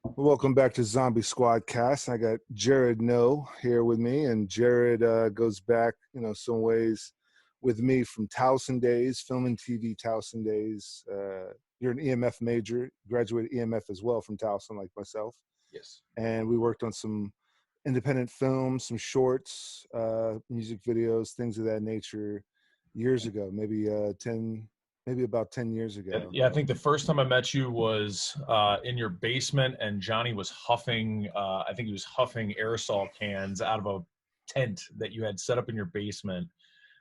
Welcome back to Zombie Squad Cast. I got Jared No here with me, and Jared goes back, some ways with me from Towson days, film and TV Towson days. You're an EMF major, graduated EMF as well from Towson, like myself. Yes. And we worked on some independent films, some shorts, music videos, things of that nature years ago, maybe about 10 years ago. Yeah, I think the first time I met you was in your basement, and Johnny was huffing. I think he was huffing aerosol cans out of a tent that you had set up in your basement.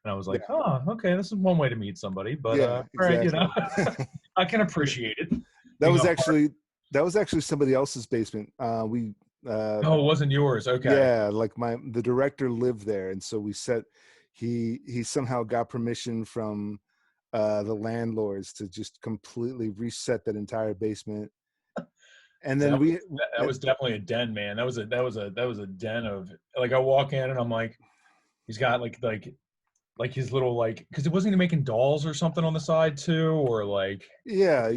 And I was like, Yeah. "Oh, okay, this is one way to meet somebody." But Yeah, all right, exactly. I can appreciate it. That was actually somebody else's basement. Oh, it wasn't yours. Okay. Yeah, like the director lived there, and so he somehow got permission from the landlords to just completely reset that entire basement. And then That was definitely a den, man. That was a den of, like, I walk in and I'm like, he's got like his little, like, because it wasn't he making dolls or something on the side too, or like. Yeah,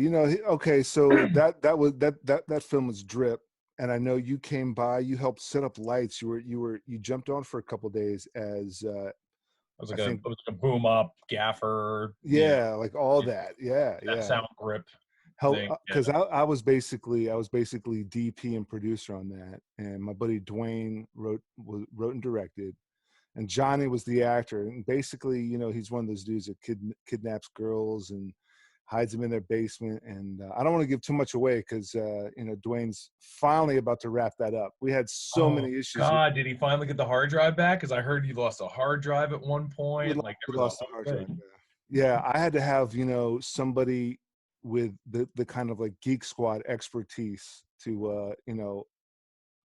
okay, so that film was Drip, and I know you came by, you helped set up lights, you jumped on for a couple of days as I was I like think, it was like a boom up gaffer, yeah, like all that, yeah, that yeah. sound grip Help, thing. because I was basically DP and producer on that, and my buddy Dwayne wrote and directed, and Johnny was the actor. And basically, he's one of those dudes that kidnaps girls and hides them in their basement. And I don't want to give too much away because Dwayne's finally about to wrap that up. We had so many issues. God, did he finally get the hard drive back? Because I heard he lost a hard drive at one We point. Like, there was lost a the hard whole drive. thing. Yeah, I had to have somebody with the kind of like Geek Squad expertise to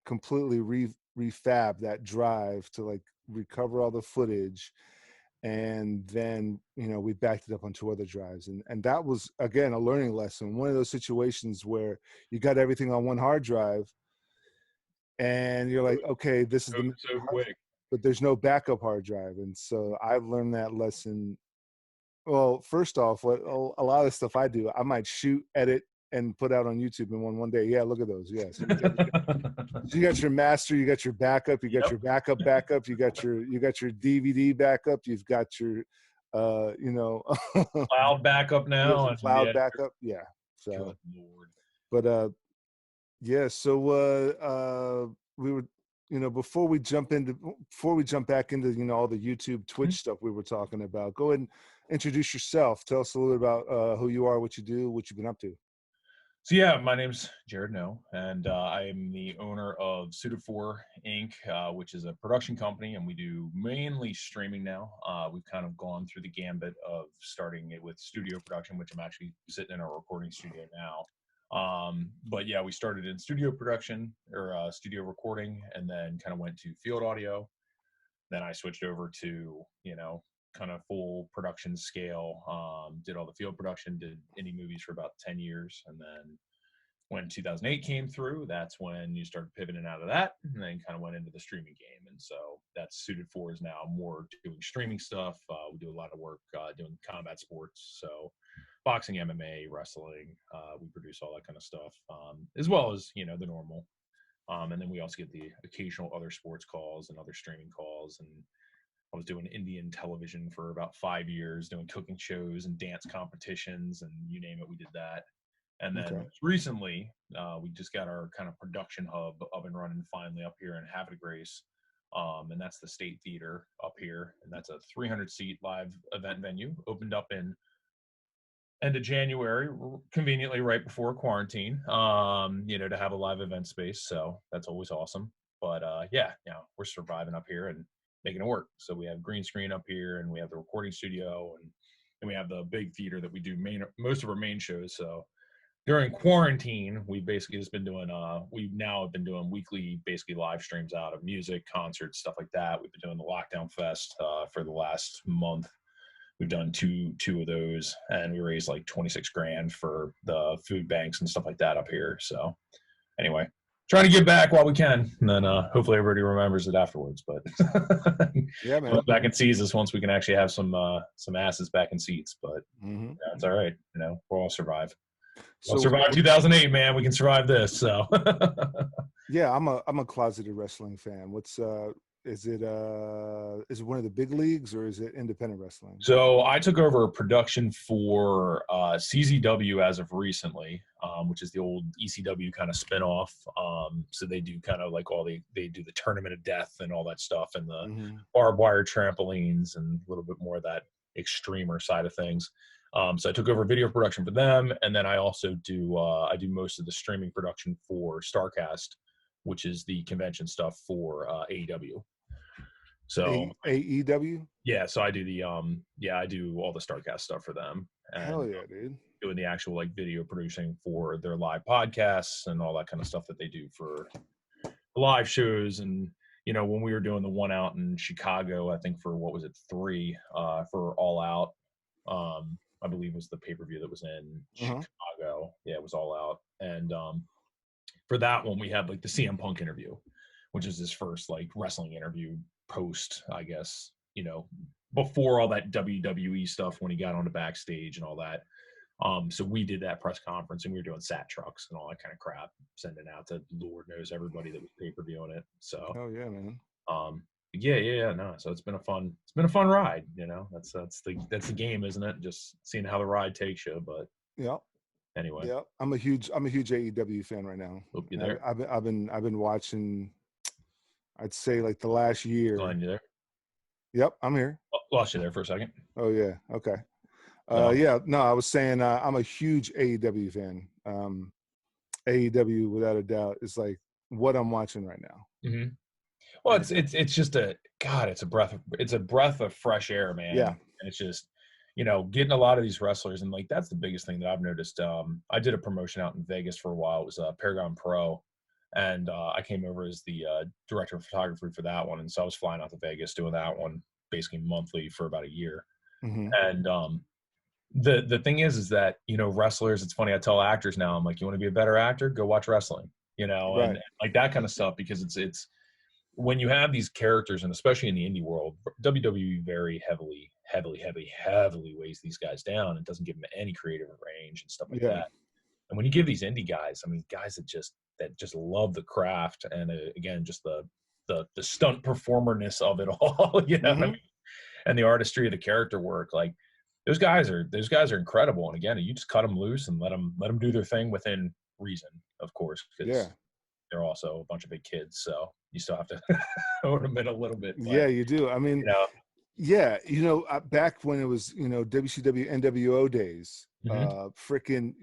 completely refab that drive to like recover all the footage, and then we backed it up on 2 other drives, and that was again a learning lesson. One of those situations where you got everything on one hard drive and you're like, okay, this is the So quick. but there's no backup hard drive. And so I've learned that lesson. Well, first off, what a lot of the stuff I do, I might shoot, edit, and put out on YouTube in one day. Yeah, look at those. Yes, you got your master, you got your backup, you got Yep. your backup, you got your DVD backup, you've got your Cloud backup now. And cloud yeah, backup. Yeah. So, good Lord. but yeah. So we were, before we jump back into all the YouTube, Twitch stuff we were talking about, go ahead and introduce yourself. Tell us a little bit about who you are, what you do, what you've been up to. So yeah, my name's Jared No, and I am the owner of Suited For Inc., which is a production company, and we do mainly streaming now. We've kind of gone through the gambit of starting it with studio production, which I'm actually sitting in our recording studio now. But yeah, we started in studio production or studio recording, and then kind of went to field audio. Then I switched over to, kind of full production scale, did all the field production, did indie movies for about 10 years. And then when 2008 came through, that's when you started pivoting out of that and then kind of went into the streaming game. And so that's Suited For is now more doing streaming stuff. We do a lot of work doing combat sports. So boxing, MMA, wrestling, we produce all that kind of stuff, as well as, the normal. And then we also get the occasional other sports calls and other streaming calls. And I was doing Indian television for about 5 years, doing cooking shows and dance competitions, and you name it, we did that. And then most recently, we just got our kind of production hub up and running finally up here in Havre de Grace. And that's the State Theater up here. And that's a 300-seat live event venue, opened up in end of January, conveniently right before quarantine, to have a live event space. So that's always awesome. But yeah, we're surviving up here and making it work. So we have green screen up here, and we have the recording studio, and we have the big theater that we do most of our main shows. So during quarantine, we basically just been doing we've now been doing weekly basically live streams out of music, concerts, stuff like that. We've been doing the Lockdown Fest for the last month. We've done two of those, and we raised like 26 grand for the food banks and stuff like that up here. So anyway, trying to give back while we can, and then hopefully everybody remembers it afterwards. But Yeah, man. back and sees us once we can actually have some asses back in seats. But it's all right. We'll all survive. We'll So survive 2008, man. We can survive this. So yeah, I'm a closeted wrestling fan. What's is it one of the big leagues or is it independent wrestling? So I took over production for CZW as of recently, which is the old ECW kind of spinoff. So they do kind of like they do the Tournament of Death and all that stuff, and the Mm-hmm. barbed wire trampolines and a little bit more of that extremer side of things. So I took over video production for them, and then I also do most of the streaming production for StarCAST, which is the convention stuff for AEW. So AEW? yeah, so I do I do all the StarCast stuff for them, Hell and yeah, dude. doing the actual like video producing for their live podcasts and all that kind of stuff that they do for live shows. And when we were doing the one out in Chicago, I think for what was it, 3 for All Out, I believe was the pay-per-view that was in Uh-huh. Chicago. Yeah, it was All Out. And for that one we had like the CM Punk interview, which is his first like wrestling interview post, I guess, before all that WWE stuff when he got on the backstage and all that. So we did that press conference and we were doing sat trucks and all that kind of crap, sending out to Lord knows everybody that was pay-per-viewing it. So Hell yeah, man. no. So it's been a fun ride, That's the game, isn't it? Just seeing how the ride takes you. But Yep. anyway. Yep. I'm a huge AEW fan right now. Hope you there. I've been watching, I'd say like the last year. Glenn, you there? Yep, I'm here. Lost you there for a second. Oh yeah. Okay. No. Yeah, no, I was saying I'm a huge AEW fan. AEW, without a doubt, is like what I'm watching right now. Mm-hmm. Well, it's just it's a breath of fresh air, man. Yeah. And it's just, getting a lot of these wrestlers, and like that's the biggest thing that I've noticed. I did a promotion out in Vegas for a while. It was Paragon Pro, and I came over as the director of photography for that one, and so I was flying out to Vegas doing that one basically monthly for about a year. Mm-hmm. And the thing is that wrestlers, it's funny, I tell actors now, I'm like, you want to be a better actor, go watch wrestling, Right. and like that kind of stuff, because it's when you have these characters, and especially in the indie world, WWE very heavily weighs these guys down and doesn't give them any creative range and stuff like Yeah. that. And when you give these indie guys, I mean, guys that just love the craft, and again, just the stunt performerness of it all, you know Mm-hmm. what I mean? And the artistry of the character work, like those guys are incredible. And again, you just cut them loose and let them do their thing within reason, of course, because they're also a bunch of big kids, so you still have to own them in a little bit. But, yeah, you do. I mean, yeah, back when it was WCW NWO days, freaking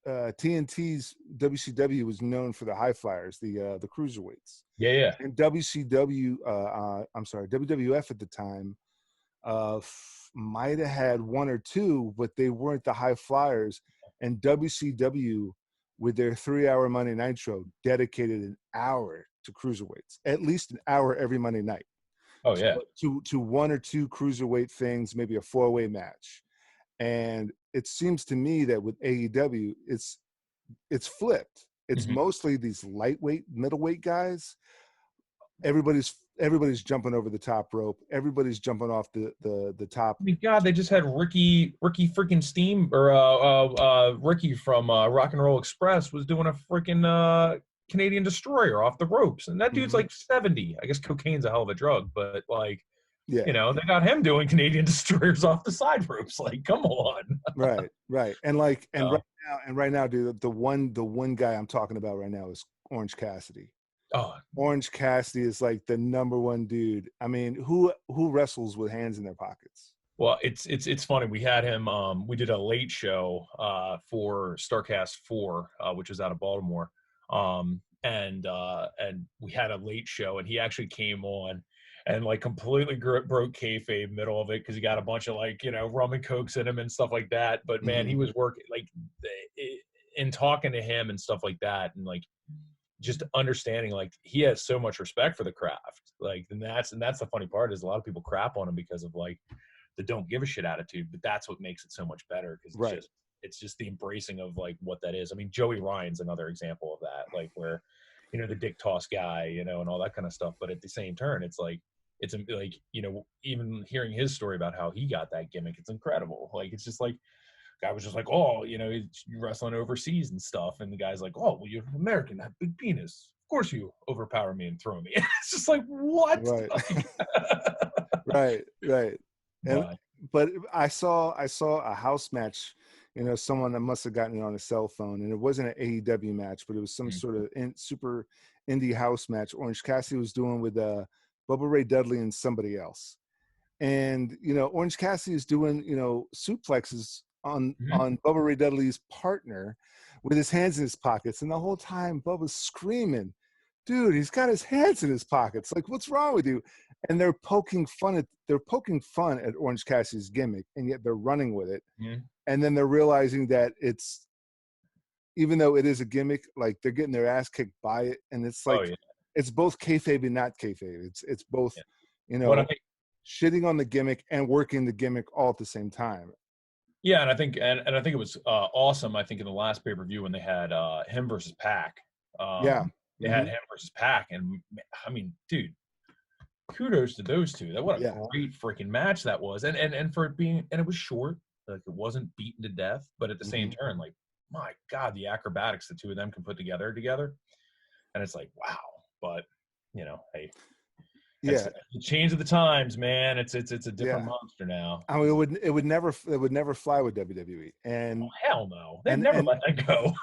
TNT's WCW was known for the high flyers, the cruiserweights. Yeah. And WWF at the time might have had 1 or 2, but they weren't the high flyers. And WCW, with their 3-hour Monday Nitro, dedicated an hour to cruiserweights, at least an hour every Monday night. Oh yeah. To 1 or 2 cruiserweight things, maybe a 4-way match. And it seems to me that with AEW, it's flipped. It's mostly these lightweight, middleweight guys. Everybody's jumping over the top rope. Everybody's jumping off the top. I mean, God, they just had Ricky freaking Steam, or Ricky from Rock and Roll Express was doing a freaking Canadian Destroyer off the ropes, and that dude's like 70. I guess cocaine's a hell of a drug, but like, yeah, they got him doing Canadian Destroyers off the side ropes. Like, come on. right, and like, and right now, dude, the one guy I'm talking about right now is Orange Cassidy. Oh, Orange Cassidy is like the #1 dude. I mean, who wrestles with hands in their pockets? Well, it's funny. We had him. We did a late show for StarCast 4, which was out of Baltimore. And we had a late show, and he actually came on and like completely broke kayfabe middle of it, because he got a bunch of like rum and cokes in him and stuff like that. But man, he was working like in talking to him and stuff like that, and like just understanding like he has so much respect for the craft. Like, and that's the funny part, is a lot of people crap on him because of like the don't give a shit attitude, but that's what makes it so much better, because it's just the embracing of like what that is. I mean, Joey Ryan's another example of that, like where the dick toss guy, and all that kind of stuff. But at the same turn, it's like even hearing his story about how he got that gimmick, it's incredible. Like, it's just like guy was just like, oh, you know, you're wrestling overseas and stuff. And the guy's like, oh, well, you're American, have big penis. Of course you overpower me and throw me. It's just like, what? Right. Like, Right. And but but I saw a house match, someone that must have gotten it on a cell phone, and it wasn't an AEW match, but it was some sort of super indie house match Orange Cassidy was doing with Bubba Ray Dudley and somebody else. And Orange Cassidy is doing suplexes on Bubba Ray Dudley's partner with his hands in his pockets, and the whole time Bubba's screaming, dude, he's got his hands in his pockets, like, what's wrong with you? And they're poking fun at Orange Cassidy's gimmick, and yet they're running with it. And then they're realizing that it's, even though it is a gimmick, like, they're getting their ass kicked by it, and it's like, it's both kayfabe and not kayfabe. It's both, what I think, shitting on the gimmick and working the gimmick all at the same time. yeah, and I think it was awesome. I think in the last pay-per-view when they had him versus Pac, they had him versus Pac, and I mean, dude, kudos to those two. That what a great freaking match that was, and for it being, and it was short, like it wasn't beaten to death, but at the same turn, like, my God, the acrobatics the two of them can put together, and it's like, wow. But hey, it's the change of the times, man. It's a different monster now. I mean, it would never fly with WWE, and hell no, they never let that go.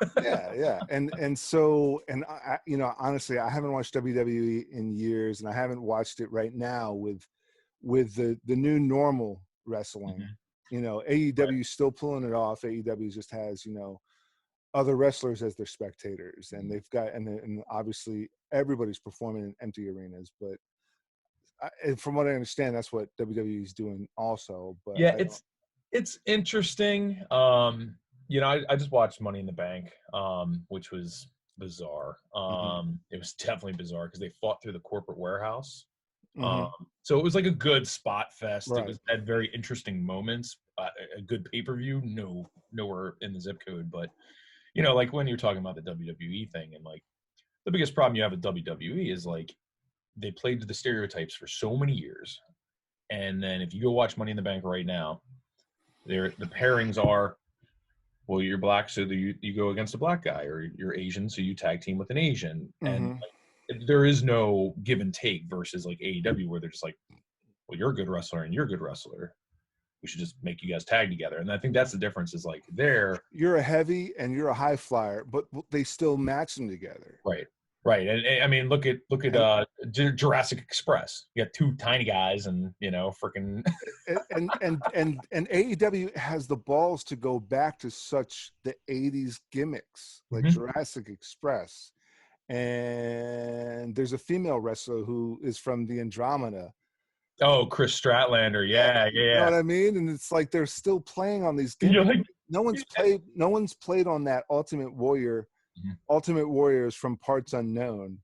and so I, honestly, I haven't watched WWE in years, and I haven't watched it right now with the new normal wrestling. AEW is still pulling it off. AEW just has other wrestlers as their spectators, and they've got and obviously everybody's performing in empty arenas, but from what I understand, that's what WWE is doing also. But yeah, it's interesting. I just watched Money in the Bank, which was bizarre. It was definitely bizarre because they fought through the corporate warehouse. So it was like a good spot fest. Right. It had very interesting moments. A good pay-per-view, nowhere in the zip code. But like when you're talking about the WWE thing, and like the biggest problem you have with WWE is like they played to the stereotypes for so many years, and then if you go watch Money in the Bank right now, the pairings are, well, you're black, so you go against a black guy, or you're Asian, so you tag team with an Asian, and like, there is no give and take versus like AEW where they're just like, well, you're a good wrestler and you're a good wrestler. We should just make you guys tag together. And I think that's the difference is like you're a heavy and you're a high flyer, but they still match them together. Right. And I mean, look at Jurassic Express. You got two tiny guys and, freaking. and AEW has the balls to go back to such the 80s gimmicks like Jurassic Express. And there's a female wrestler who is from the Andromeda. Oh, Chris Stratlander. Yeah. You know what I mean? And it's like they're still playing on these gimmicks. Like, no one's played on that Ultimate Warriors from Parts Unknown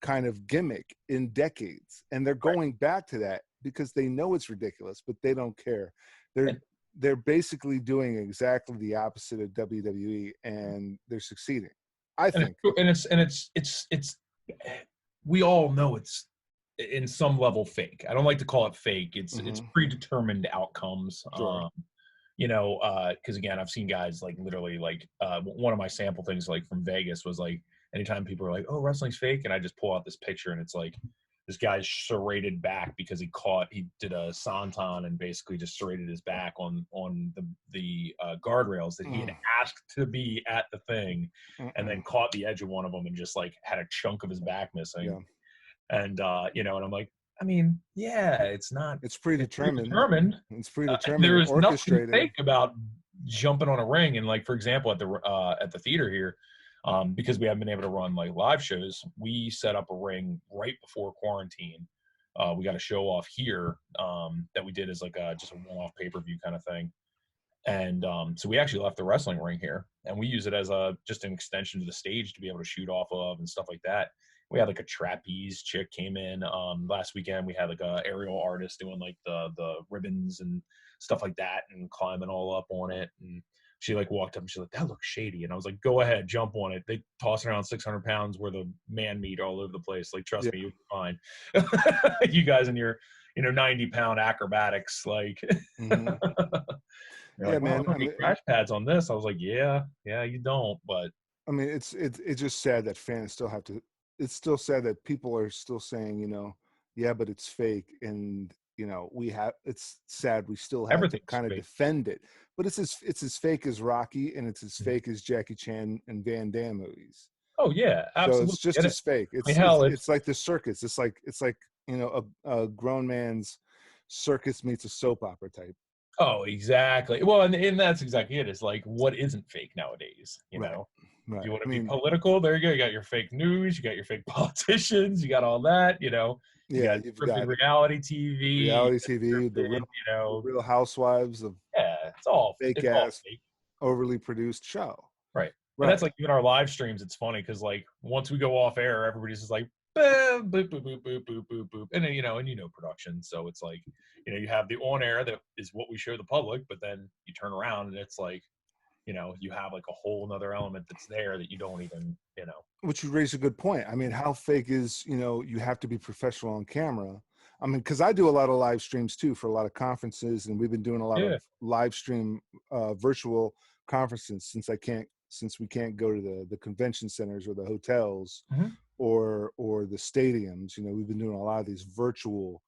kind of gimmick in decades. And they're going back to that because they know it's ridiculous, but they don't care. They're basically doing exactly the opposite of WWE, and they're succeeding, I think. And it's we all know it's in some level fake. I don't like to call it fake. It's predetermined outcomes. Sure. Because again, I've seen guys like literally like one of my sample things like from Vegas was like anytime people are like, oh, wrestling's fake, and I just pull out this picture and it's like this guy's serrated back because he did a senton and basically just serrated his back on the guardrails that he had asked to be at the thing, and then caught the edge of one of them and just like had a chunk of his back missing. And and I'm like, I mean, it's not. It's predetermined. It's predetermined. There is nothing fake about jumping on a ring. And like, for example, at the theater here, because we haven't been able to run like live shows, we set up a ring right before quarantine. We got a show off here that we did as like just a one-off pay-per-view kind of thing. And so we actually left the wrestling ring here, and we use it as just an extension to the stage to be able to shoot off of and stuff like that. We had like a trapeze chick came in last weekend. We had like a aerial artist doing like the ribbons and stuff like that and climbing all up on it. And she like walked up and she's like, that looks shady. And I was like, go ahead, jump on it. They toss around 600 pounds worth of man meat all over the place. Like, trust me, you'll be fine. You guys and your 90-pound acrobatics, like. You're Yeah, like, well, I man. don't need crash pads on this. I was like, yeah, you don't. But I mean, it's just sad that fans still have to. It's still sad that people are still saying, yeah, but it's fake, and we have. It's sad we still have to everything's kind of fake. defend it, but it's as fake as Rocky, and it's as Mhm. fake as Jackie Chan and Van Damme movies. Oh yeah, So it's absolutely. just Get it. as fake. I mean, It's it's hell, it's it's like the circus. It's like a grown man's circus meets a soap opera type. oh exactly. Well, and that's exactly it. It's like what isn't fake nowadays. Right. If Right. you want I to be mean, political, there you go. You got your fake news, you got your fake politicians, you got all that. You yeah, got you've scripted got reality TV, you reality got TV, the scripted. real the Real Housewives of Yeah, fake it's all ass, fake. overly produced show. Right. And that's Right. like even our live streams, it's funny because like once we go off air, everybody's just like boop, boop, boop, boop, boop, boop, boop, boop. And then, production. So it's like, you have the on air that is what we show the public, but then you turn around and it's like, you have like a whole nother element that's there that you don't even. Which you raise a good point. I mean, how fake is, you have to be professional on camera. I mean, because I do a lot of live streams too for a lot of conferences, and we've been doing a lot Yeah. of live stream virtual conferences since we can't go to the convention centers or the hotels Hmm. or the stadiums. We've been doing a lot of these virtual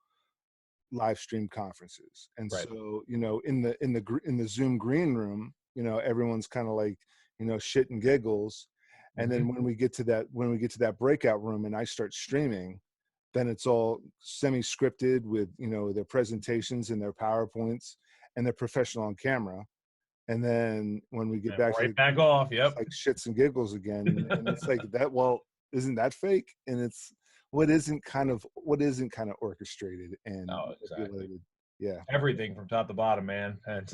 live stream conferences, and Right. so in the Zoom green room, everyone's kind of like shit and giggles, and Hmm. then when we get to that breakout room and I start streaming, then it's all semi-scripted with their presentations and their PowerPoints, and they're professional on camera, and then when we get And back to right back off. it's Yep. like shits and giggles again, and it's like that. Well, isn't that fake? And it's what isn't kind of orchestrated and Oh, exactly. manipulated. Yeah. Everything from top to bottom, man. And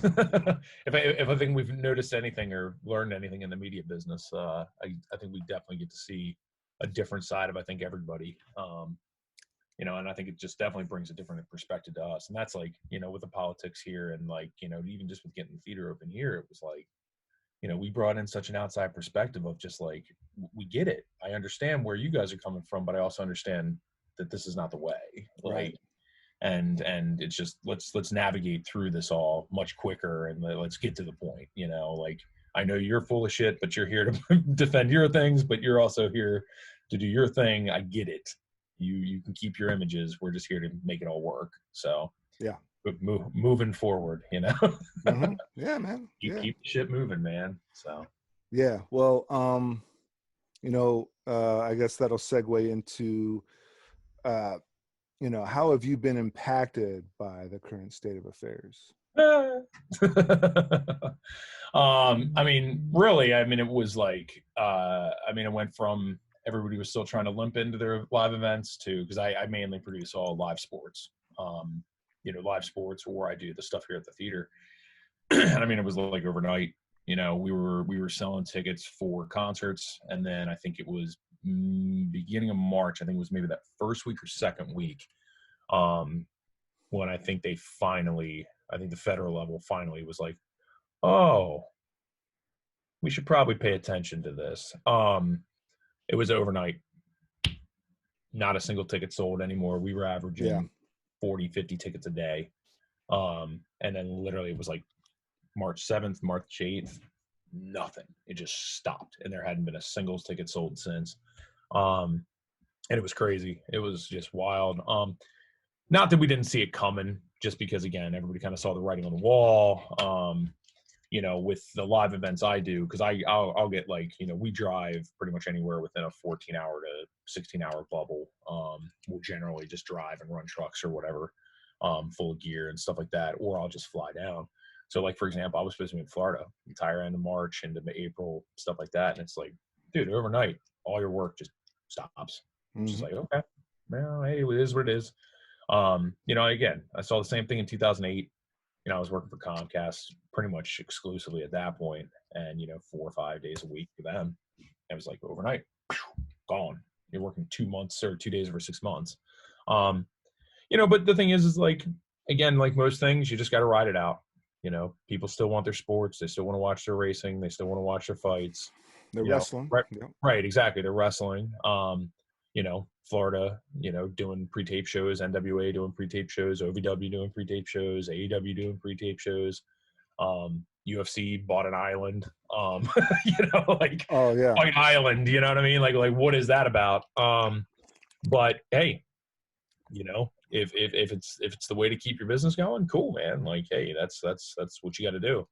if I think we've noticed anything or learned anything in the media business, I think we definitely get to see a different side of I think everybody. And I think it just definitely brings a different perspective to us. And that's like, with the politics here and like, even just with getting the theater open here, it was like, we brought in such an outside perspective of just like, we get it. I understand where you guys are coming from, but I also understand that this is not the way. Right. Like, and it's just let's navigate through this all much quicker and let's get to the point. Like I know you're full of shit, but you're here to defend your things, but you're also here to do your thing. I get it. You can keep your images. We're just here to make it all work. So Yeah. but moving forward, Yeah, man. Yeah. keep the shit moving, man. So Yeah. Well, I guess that'll segue into how have you been impacted by the current state of affairs? I mean, really, I mean, it was like, it went from everybody was still trying to limp into their live events to, because I mainly produce all live sports, live sports, or I do the stuff here at the theater. And I mean, it was like overnight, we were selling tickets for concerts. And then I think it was beginning of March, I think it was maybe that first week or second week, um, when I think the federal level finally was like, oh, we should probably pay attention to this. It was overnight. Not a single ticket sold anymore. We were Yeah. averaging 40, 50 tickets a day. And then literally it was like March 7th, March 8th, nothing. It just stopped. And there hadn't been a single ticket sold since. And it was crazy. It was just wild. Not that we didn't see it coming, just because, again, everybody kind of saw the writing on the wall. With the live events I do, because I'll get like, we drive pretty much anywhere within a 14-hour to 16-hour bubble. We'll generally just drive and run trucks or whatever, full of gear and stuff like that, or I'll just fly down. So like, for example, I was supposed to be in Florida entire end of March into April, stuff like that. And it's like, dude, overnight, all your work just stops. It's just like, okay, well, hey, it is what it is. Again, I saw the same thing in 2008. I was working for Comcast pretty much exclusively at that point, and 4 or 5 days a week for them. It was like overnight, gone. You're working 2 months or 2 days over 6 months. But the thing is like, again, like most things, you just got to ride it out. People still want their sports. They still want to watch their racing. They still want to watch their fights. They're wrestling. Right, Yep. right, exactly. They're wrestling. Florida, doing pre-tape shows, NWA doing pre-tape shows, OVW doing pre-tape shows, AEW doing pre-tape shows. UFC bought an island. Like Oh yeah. Fight Island. You know what I mean? Like what is that about? But hey, if it's the way to keep your business going, cool, man. Like, hey, that's what you got to do.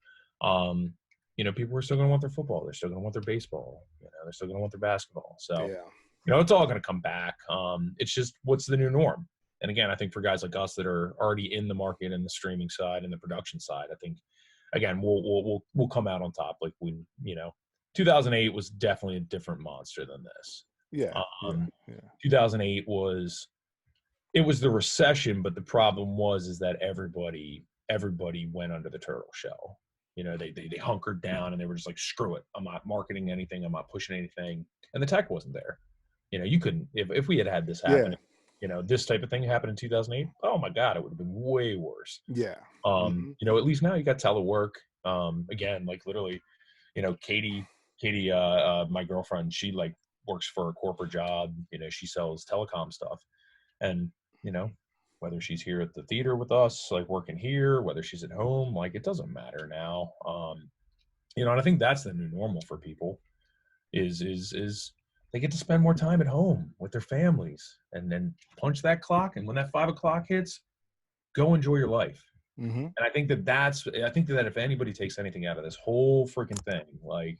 People are still going to want their football. They're still going to want their baseball. They're still going to want their basketball. So, Yeah. it's all going to come back. It's just what's the new norm. And again, I think for guys like us that are already in the market and the streaming side and the production side, I think again we'll come out on top. Like 2008 was definitely a different monster than this. Yeah. Yeah. Yeah. 2008 was the recession, but the problem is that everybody went under the turtle shell. They hunkered down and they were just like, screw it, I'm not marketing anything, I'm not pushing anything, and the tech wasn't there. You couldn't, if we had this happen, this type of thing happened in 2008, oh my god, it would have been way worse. Yeah. At least now you got telework. Again, like literally, Katie, my girlfriend, she like works for a corporate job. She sells telecom stuff, and whether she's here at the theater with us, like working here, whether she's at home, like it doesn't matter now. And I think that's the new normal for people is they get to spend more time at home with their families, and then punch that clock. And when that 5 o'clock hits, go enjoy your life. And I think that if anybody takes anything out of this whole freaking thing, like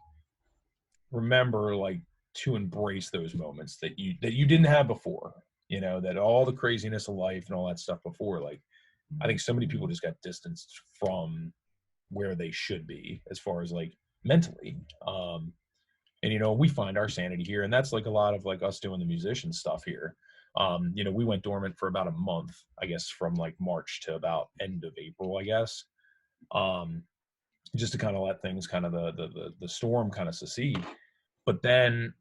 remember, like to embrace those moments that you didn't have before. That all the craziness of life and all that stuff before, like, I think so many people just got distanced from where they should be as far as like mentally. And we find our sanity here, and that's like a lot of like us doing the musician stuff here. We went dormant for about a month, I guess, from like March to about end of April, I guess. Just to kind of let things kind of the storm kind of secede. But then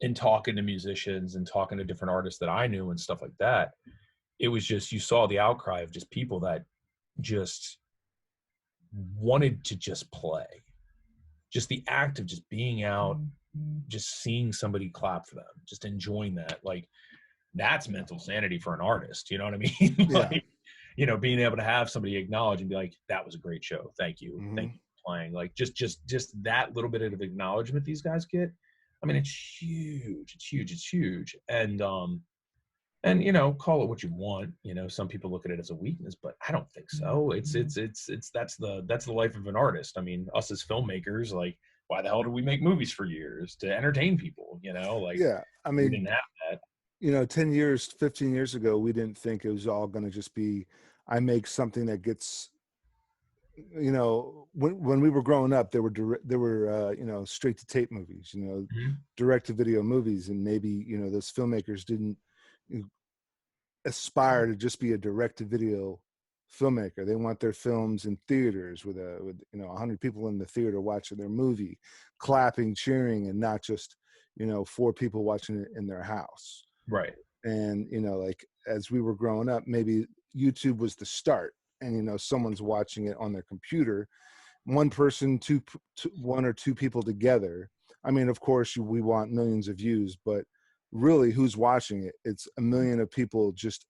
in talking to musicians and talking to different artists that I knew and stuff like that, it was just, you saw the outcry of just people that just wanted to just play. Just the act of just being out, just seeing somebody clap for them, just enjoying that. Like, that's mental sanity for an artist. You know what I mean? Like, being able to have somebody acknowledge and be like, that was a great show. Thank you. Thank you for playing. Like just that little bit of acknowledgement these guys get. I mean, it's huge. It's huge. It's huge. And call it what you want. Some people look at it as a weakness, but I don't think so. It's that's the life of an artist. I mean, us as filmmakers, like, why the hell did we make movies for years? To entertain people, like, yeah. I mean, we didn't have that. 10 years, 15 years ago, we didn't think it was all going to just be, I make something that gets, when we were growing up, there were straight to tape movies, direct to video movies. And maybe, those filmmakers didn't aspire to just be a direct to video filmmaker. They want their films in theaters with 100 people in the theater watching their movie, clapping, cheering, and not just, 4 people watching it in their house. Right. And, like as we were growing up, maybe YouTube was the start, and, someone's watching it on their computer, one person, one or two people together. I mean, of course we want millions of views, but really who's watching it? It's a million of people just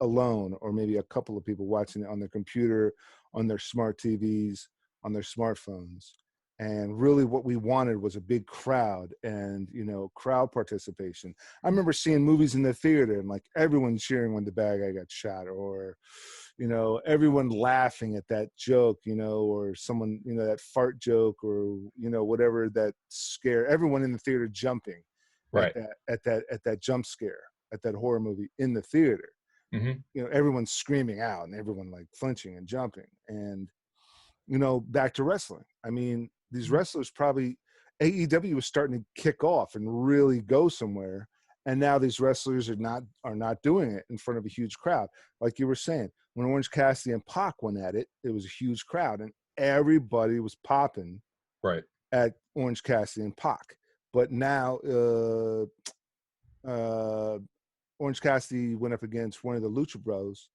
alone, or maybe a couple of people watching it on their computer, on their smart TVs, on their smartphones. And really what we wanted was a big crowd and, crowd participation. I remember seeing movies in the theater and like everyone cheering when the bad guy got shot, or, everyone laughing at that joke, or someone, that fart joke, or, whatever, that scare, everyone in the theater jumping right at that jump scare, at that horror movie in the theater. Everyone's screaming out and everyone like flinching and jumping. And, back to wrestling. I mean, these wrestlers probably, AEW was starting to kick off and really go somewhere. And now these wrestlers are not doing it in front of a huge crowd. Like you were saying, when Orange Cassidy and Pac went at it, it was a huge crowd and everybody was popping right at Orange Cassidy and Pac. But now Orange Cassidy went up against one of the Lucha Bros,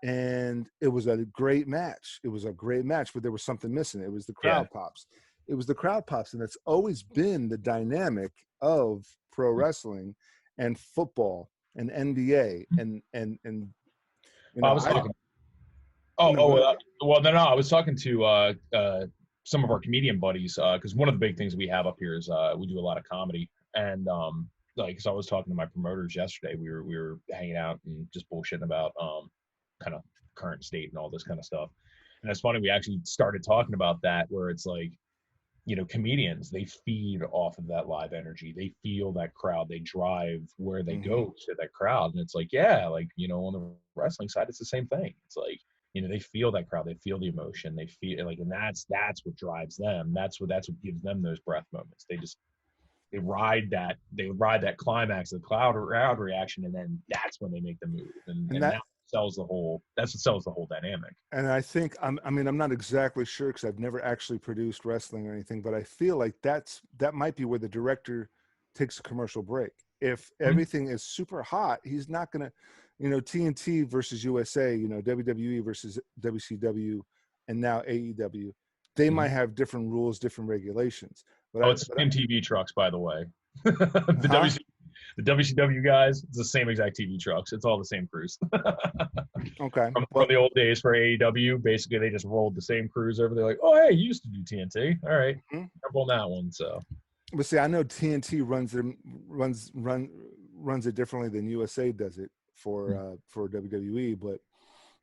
and it was a great match. It was a great match, but there was something missing. It was the crowd pops. It was the crowd pops, and it's always been the dynamic of pro wrestling and football and NBA and I was talking. Oh, No, go ahead. well, no, I was talking to some of our comedian buddies because one of the big things we have up here is we do a lot of comedy, and like, so I was talking to my promoters yesterday. We were hanging out and just bullshitting about kind of current state and all this kind of stuff. And it's funny, we actually started talking about that, where it's like, comedians, they feed off of that live energy. They feel that crowd. They drive where they Hmm. go to that crowd. And it's like, yeah, like, on the wrestling side, it's the same thing. It's like, they feel that crowd. They feel the emotion. They feel like, and that's what drives them. That's what gives them those breath moments. They ride that climax of the crowd reaction, and then that's when they make the move. And And and that, that's what sells the whole dynamic. and I think I mean, I'm not exactly sure because I've never actually produced wrestling or anything, but I feel like that might be where the director takes a commercial break. If Mhm. everything is super hot, he's not gonna, TNT versus USA, WWE versus WCW, and now AEW. They might Mhm. have different rules, different regulations. Oh, it's the same TV trucks, by the way. the Huh? WC, the WCW guys, it's the same exact TV trucks. It's all the same crews. Okay. From Well, the old days for AEW, basically they just rolled the same crews over. They're like, oh, hey, you used to do TNT. All right, mhm. jump on that one. So, But see, I know TNT runs it differently than USA does it for WWE. But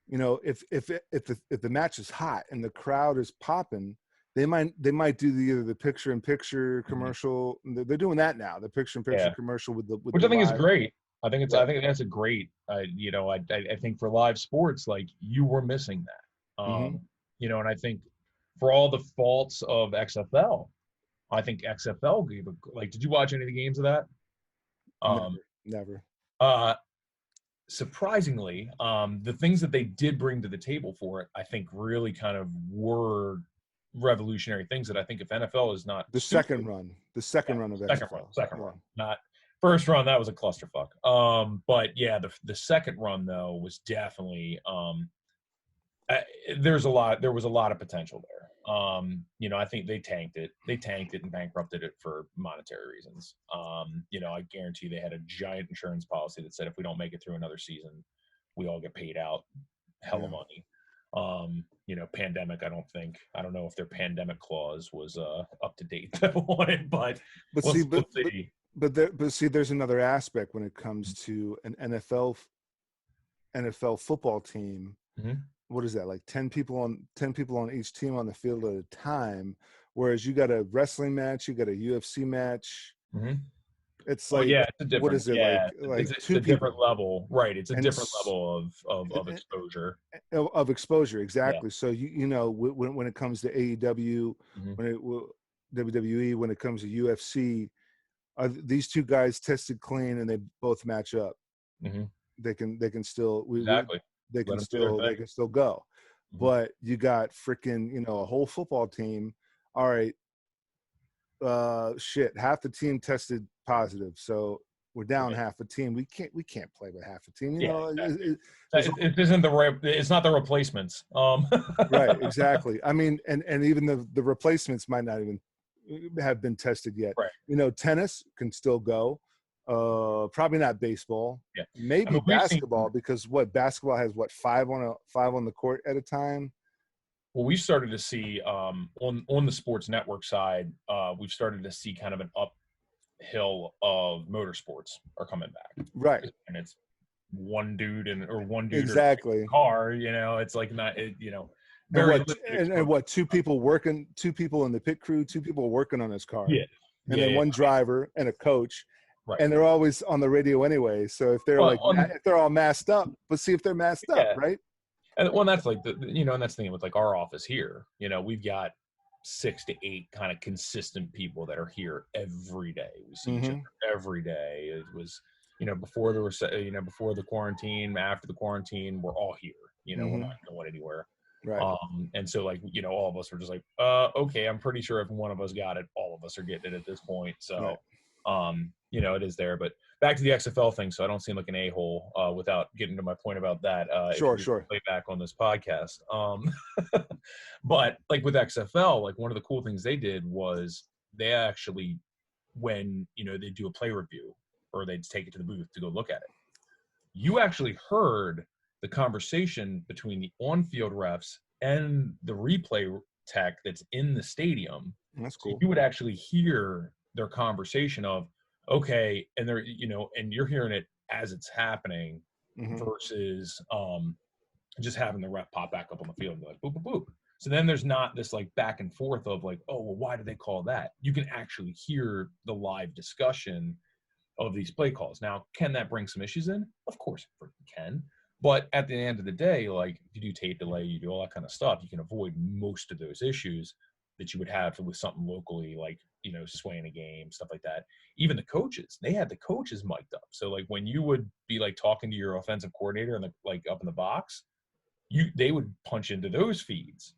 if the match is hot and the crowd is popping, they might do either the picture in picture Mhm. commercial. They're doing that now. The picture in picture Yeah, commercial with the which I think is live. great. I Right. think that's a great. I think for live sports, like, you were missing that. Hmm. And I think for all the faults of XFL, I think XFL gave a, like. Did you watch any of the games of that? Um, Never. Never. uh, Surprisingly, the things that they did bring to the table for it, I think, really kind of were revolutionary things that I think if NFL is not The stupid. second run. The second Yeah, run of second run, XFL. second Yeah. run, not first run. That was a clusterfuck. But yeah, the second run though was definitely uh, there was a lot of potential there. I think they tanked it. They tanked it and bankrupted it for monetary reasons. I guarantee they had a giant insurance policy that said if we don't make it through another season, we all get paid out hella Yeah. money. Pandemic, I don't know if their pandemic clause was up to date on it, but But we'll see, we'll but but see. but see, there's another aspect when it comes to an NFL football team. Mhm. What is that, like 10 people on each team on the field at a time, whereas you got a wrestling match, you got a UFC match. Mhm. It's Oh like, yeah, it's a what different. is it, like Yeah, like it's two a different people level, right? It's a and different level of and- exposure. of exposure, Yeah. exactly. So when it comes to AEW, Mhm. when it WWE, when it comes to UFC, these two guys tested clean and they both match up. Mhm. They can still we Exactly. they Let can them do their still thing. they can still go. Mhm. But you got freaking, a whole football team. All right, shit, half the team tested positive, so we're down Right. half a team. We can't play with half a team. Yeah, exactly. There's It isn't the right. It's not the replacements. right, exactly. I mean, and even the replacements might not even have been tested yet. Right. Tennis can still go. Probably not baseball. Yeah. I Maybe mean, we've seen. basketball, because what basketball has, what, five on the court at a time. Well, we've started to see on the sports network side. We've started to see kind of an uphill of motorsports are coming back, Right. and it's one dude or Exactly. car. It's like not. And Very what limited and exposure. what two people in the pit crew, two people working on his car, Yeah. and Yeah. then Yeah. one driver and a coach, Right. and they're always on the radio anyway. So if they're Well, like, if they're all masked up, but see if they're masked up, yeah. right? And well, that's like and that's the thing with like our office here. We've got 6 to 8 kind of consistent people that are here every day. We see each other Mm-hmm. every day. It was, before there was, before the quarantine, after the quarantine, we're all here. We're Mm-hmm. not going anywhere. Right. And so, like, all of us were just like, okay, I'm pretty sure if one of us got it, all of us are getting it at this point. So, Right. it is there. But back to the XFL thing, so I don't seem like an a-hole without getting to my point about that. If Sure. you Sure. play back on this podcast, but like with XFL, like one of the cool things they did was they actually, when they do a play review or they'd take it to the booth to go look at it, you actually heard the conversation between the on-field refs and the replay tech that's in the stadium. That's So cool. you would actually hear their conversation of, okay, and they're, and you're hearing it as it's happening versus just having the ref pop back up on the field and be like, boop, boop, boop. So then there's not this like back and forth of like, oh, well, why did they call that? You can actually hear the live discussion of these play calls. Now, can that bring some issues in? Of course it can. But at the end of the day, like if you do tape delay, you do all that kind of stuff, you can avoid most of those issues that you would have with something locally, like, swaying a game, stuff like that. Even the coaches, they had the coaches mic'd up. So like when you would be like talking to your offensive coordinator and like up in the box, they would punch into those feeds.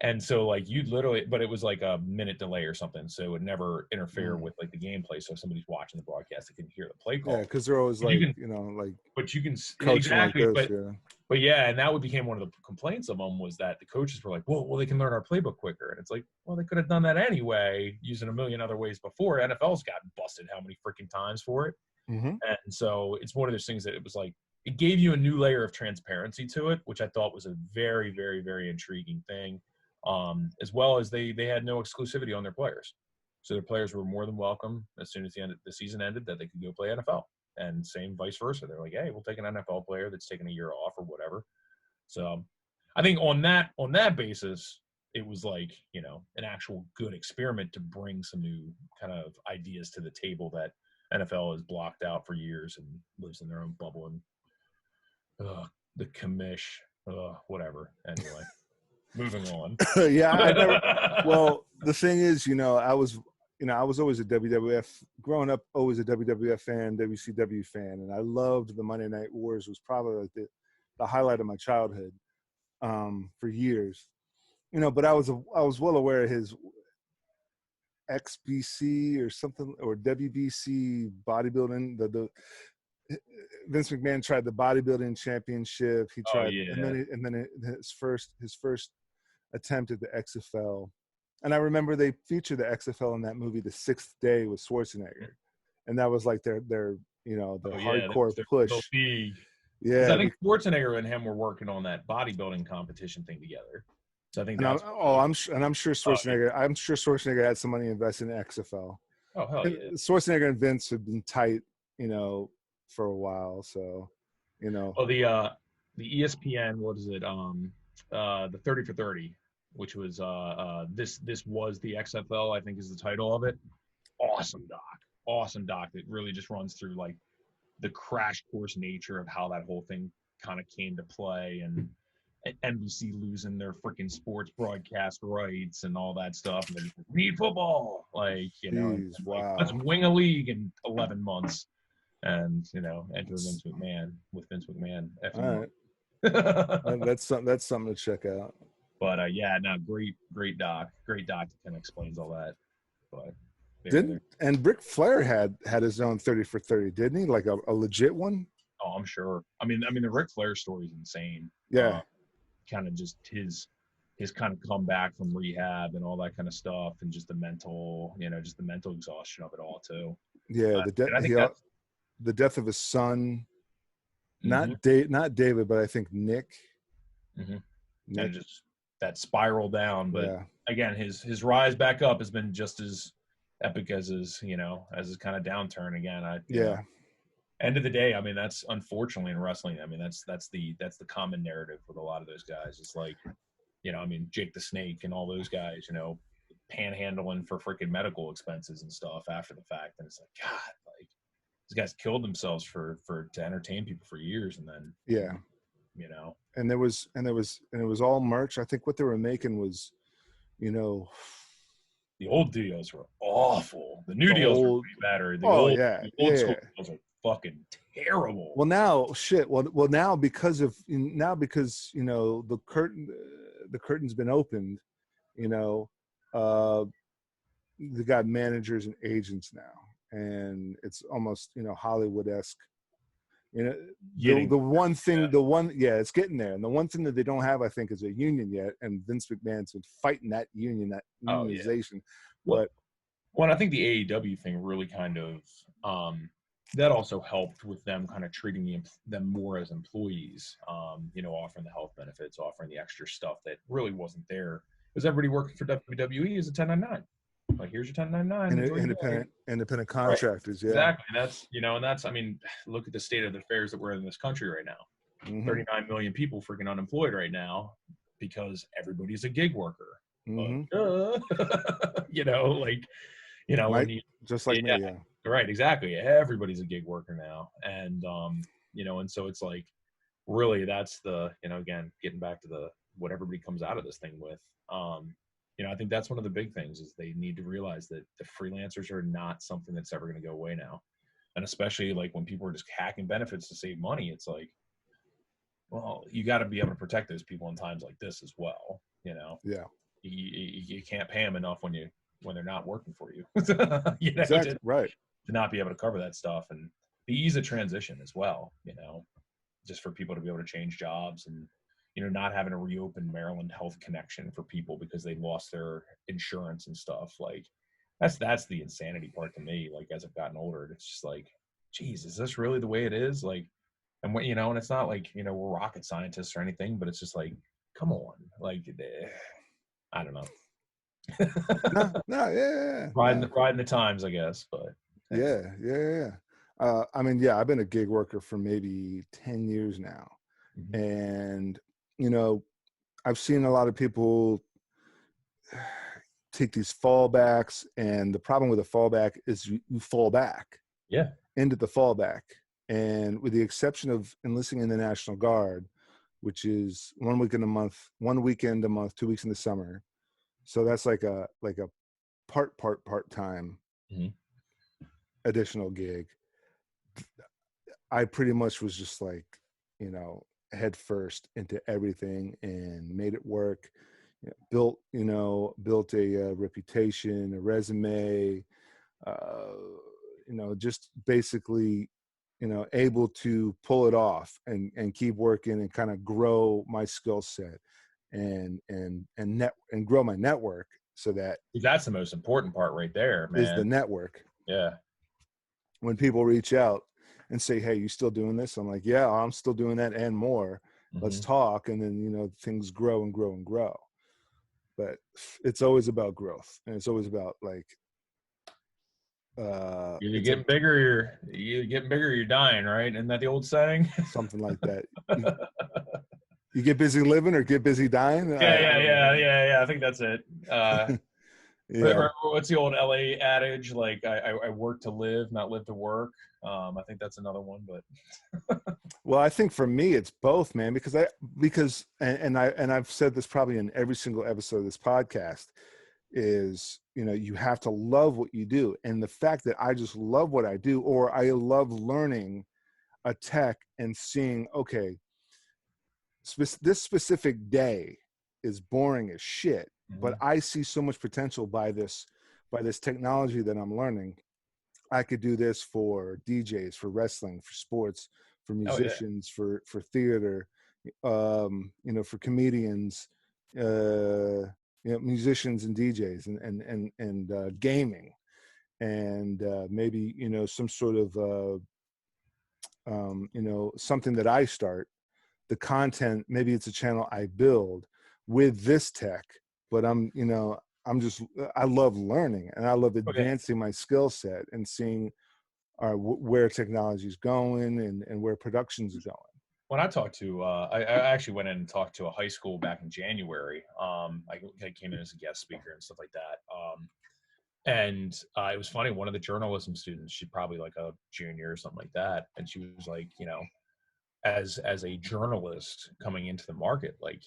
And so like you'd literally, but it was like a minute delay or something. So it would never interfere with like the gameplay. So if somebody's watching the broadcast, they can hear the play call. Yeah, because they're always But like, you can, like but you can coaching exactly. like this, But yeah, and that became one of the complaints of them was that the coaches were like, well, they can learn our playbook quicker. And it's like, well, they could have done that anyway, using a million other ways before. NFL's gotten busted how many freaking times for it. And so it's one of those things that it was like, it gave you a new layer of transparency to it, which I thought was a very, very, very intriguing thing. As well as they had no exclusivity on their players. So their players were more than welcome as soon as the season ended that they could go play NFL. And same vice versa. They're like, hey, we'll take an NFL player that's taking a year off or whatever. So I think on that basis, it was like, an actual good experiment to bring some new kind of ideas to the table that NFL has blocked out for years and lives in their own bubble. And the commish, whatever. Anyway, moving on. Yeah, I never. Well, the thing is, I was always a WWF growing up, always a WWF fan, WCW fan, and I loved the Monday Night Wars. Was probably like the highlight of my childhood for years. But I was well aware of his XBC or something, or WBC bodybuilding. The Vince McMahon tried the bodybuilding championship. He tried, and then his first attempt at the XFL. And I remember they featured the XFL in that movie, The Sixth Day, with Schwarzenegger, and that was like their hardcore push. Yeah, I think Schwarzenegger and him were working on that bodybuilding competition thing together. So I think I'm sure Schwarzenegger. I'm sure Schwarzenegger had some money invested in XFL. Oh hell yeah! Schwarzenegger and Vince had been tight, for a while. So, Oh, the ESPN, what is it? The 30 for 30, which was this was the XFL, I think is the title of it. Awesome doc that really just runs through like the crash course nature of how that whole thing kind of came to play, and NBC losing their freaking sports broadcast rights and all that stuff. And then need football, like wow. Let's wing a league in 11 months, and enter Vince McMahon with Vince McMahon. All right. That's something to check out. But great doc that kind of explains all that. But and Ric Flair had his own 30 for 30, didn't he? Like a legit one? Oh, I'm sure. I mean the Ric Flair story is insane. Yeah. Kind of just his kind of comeback from rehab and all that kind of stuff, and just the mental, just the mental exhaustion of it all too. Yeah, the death of his son, not David, but I think Nick. Nick. And just that spiral down, but again, his rise back up has been just as epic as his kind of downturn again. End of the day, I mean, that's unfortunately in wrestling. I mean, that's the common narrative with a lot of those guys. It's like, I mean, Jake the Snake and all those guys, panhandling for freaking medical expenses and stuff after the fact. And it's like, God, like these guys killed themselves to entertain people for years, and then and it was all merch. I think what they were making was, the old deals were awful. The new deals were way better. The old school deals are fucking terrible. Well, now shit. Well, now because the curtain's been opened. They got managers and agents now, and it's almost Hollywood-esque. It's getting there. And the one thing that they don't have, I think, is a union yet. And Vince McMahon's been fighting that union, that unionization. Well, I think the AEW thing really kind of that also helped with them kind of treating them more as employees, offering the health benefits, offering the extra stuff that really wasn't there because everybody working for WWE is a 1099. Like, here's your 1099. Enjoy your day. Independent Right. contractors. Yeah. Exactly. I mean, look at the state of the affairs that we're in this country right now. Mm-hmm. 39 million people freaking unemployed right now because everybody's a gig worker. Mm-hmm. But, when you, just like me. Yeah. right, exactly. Everybody's a gig worker now. And, and so it's like, really, that's the, again, getting back to what everybody comes out of this thing with. I think that's one of the big things is they need to realize that the freelancers are not something that's ever going to go away now. And especially like when people are just hacking benefits to save money, it's like, well, you got to be able to protect those people in times like this as well. Yeah. You can't pay them enough when they're not working for you. Exactly. Right. To not be able to cover that stuff, and the ease of transition as well. Just for people to be able to change jobs and not having to reopen Maryland Health Connection for people because they lost their insurance and stuff. Like that's the insanity part to me. Like as I've gotten older, it's just like, geez, is this really the way it is? Like, and what and it's not like we're rocket scientists or anything, but it's just like, come on, like I don't know. Yeah. Riding the times, I guess, but yeah. I mean, yeah, I've been a gig worker for maybe 10 years now. Mm-hmm. And, I've seen a lot of people take these fallbacks, and the problem with a fallback is you fall back into the fallback. And with the exception of enlisting in the National Guard, which is 1 weekend a month, 2 weeks in the summer. So that's like a part-time mm-hmm. additional gig. I pretty much was just like, head first into everything and made it work. Built a reputation, a resume, just basically, able to pull it off and keep working and kind of grow my skill set and grow my network, so that's the most important part right there, man. Is the network. Yeah. When people reach out and say, hey, you still doing this? I'm like, yeah, I'm still doing that and more. Mm-hmm. Let's talk. And then, things grow and grow and grow. But it's always about growth. And it's always about like, you're getting bigger, you're dying, right? Isn't that the old saying? Something like that. You get busy living or get busy dying. Yeah. I think that's it. Yeah. What's the old LA adage? Like, I work to live, not live to work. I think that's another one, but. Well, I think for me, it's both, man, because I've said this probably in every single episode of this podcast is, you have to love what you do. And the fact that I just love what I do, or I love learning a tech and seeing, okay, this specific day is boring as shit, mm-hmm. but I see so much potential by this technology that I'm learning. I could do this for DJs, for wrestling, for sports, for musicians, for theater, for comedians, musicians and DJs and gaming, and maybe, some sort of, something that I start. The content, maybe it's a channel I build with this tech, but I love learning and I love advancing my skill set and seeing where technology is going and where production's going. When I talked to, I actually went in and talked to a high school back in January. I came in as a guest speaker and stuff like that. And it was funny. One of the journalism students, she's probably like a junior or something like that. And she was like, as a journalist coming into the market, like,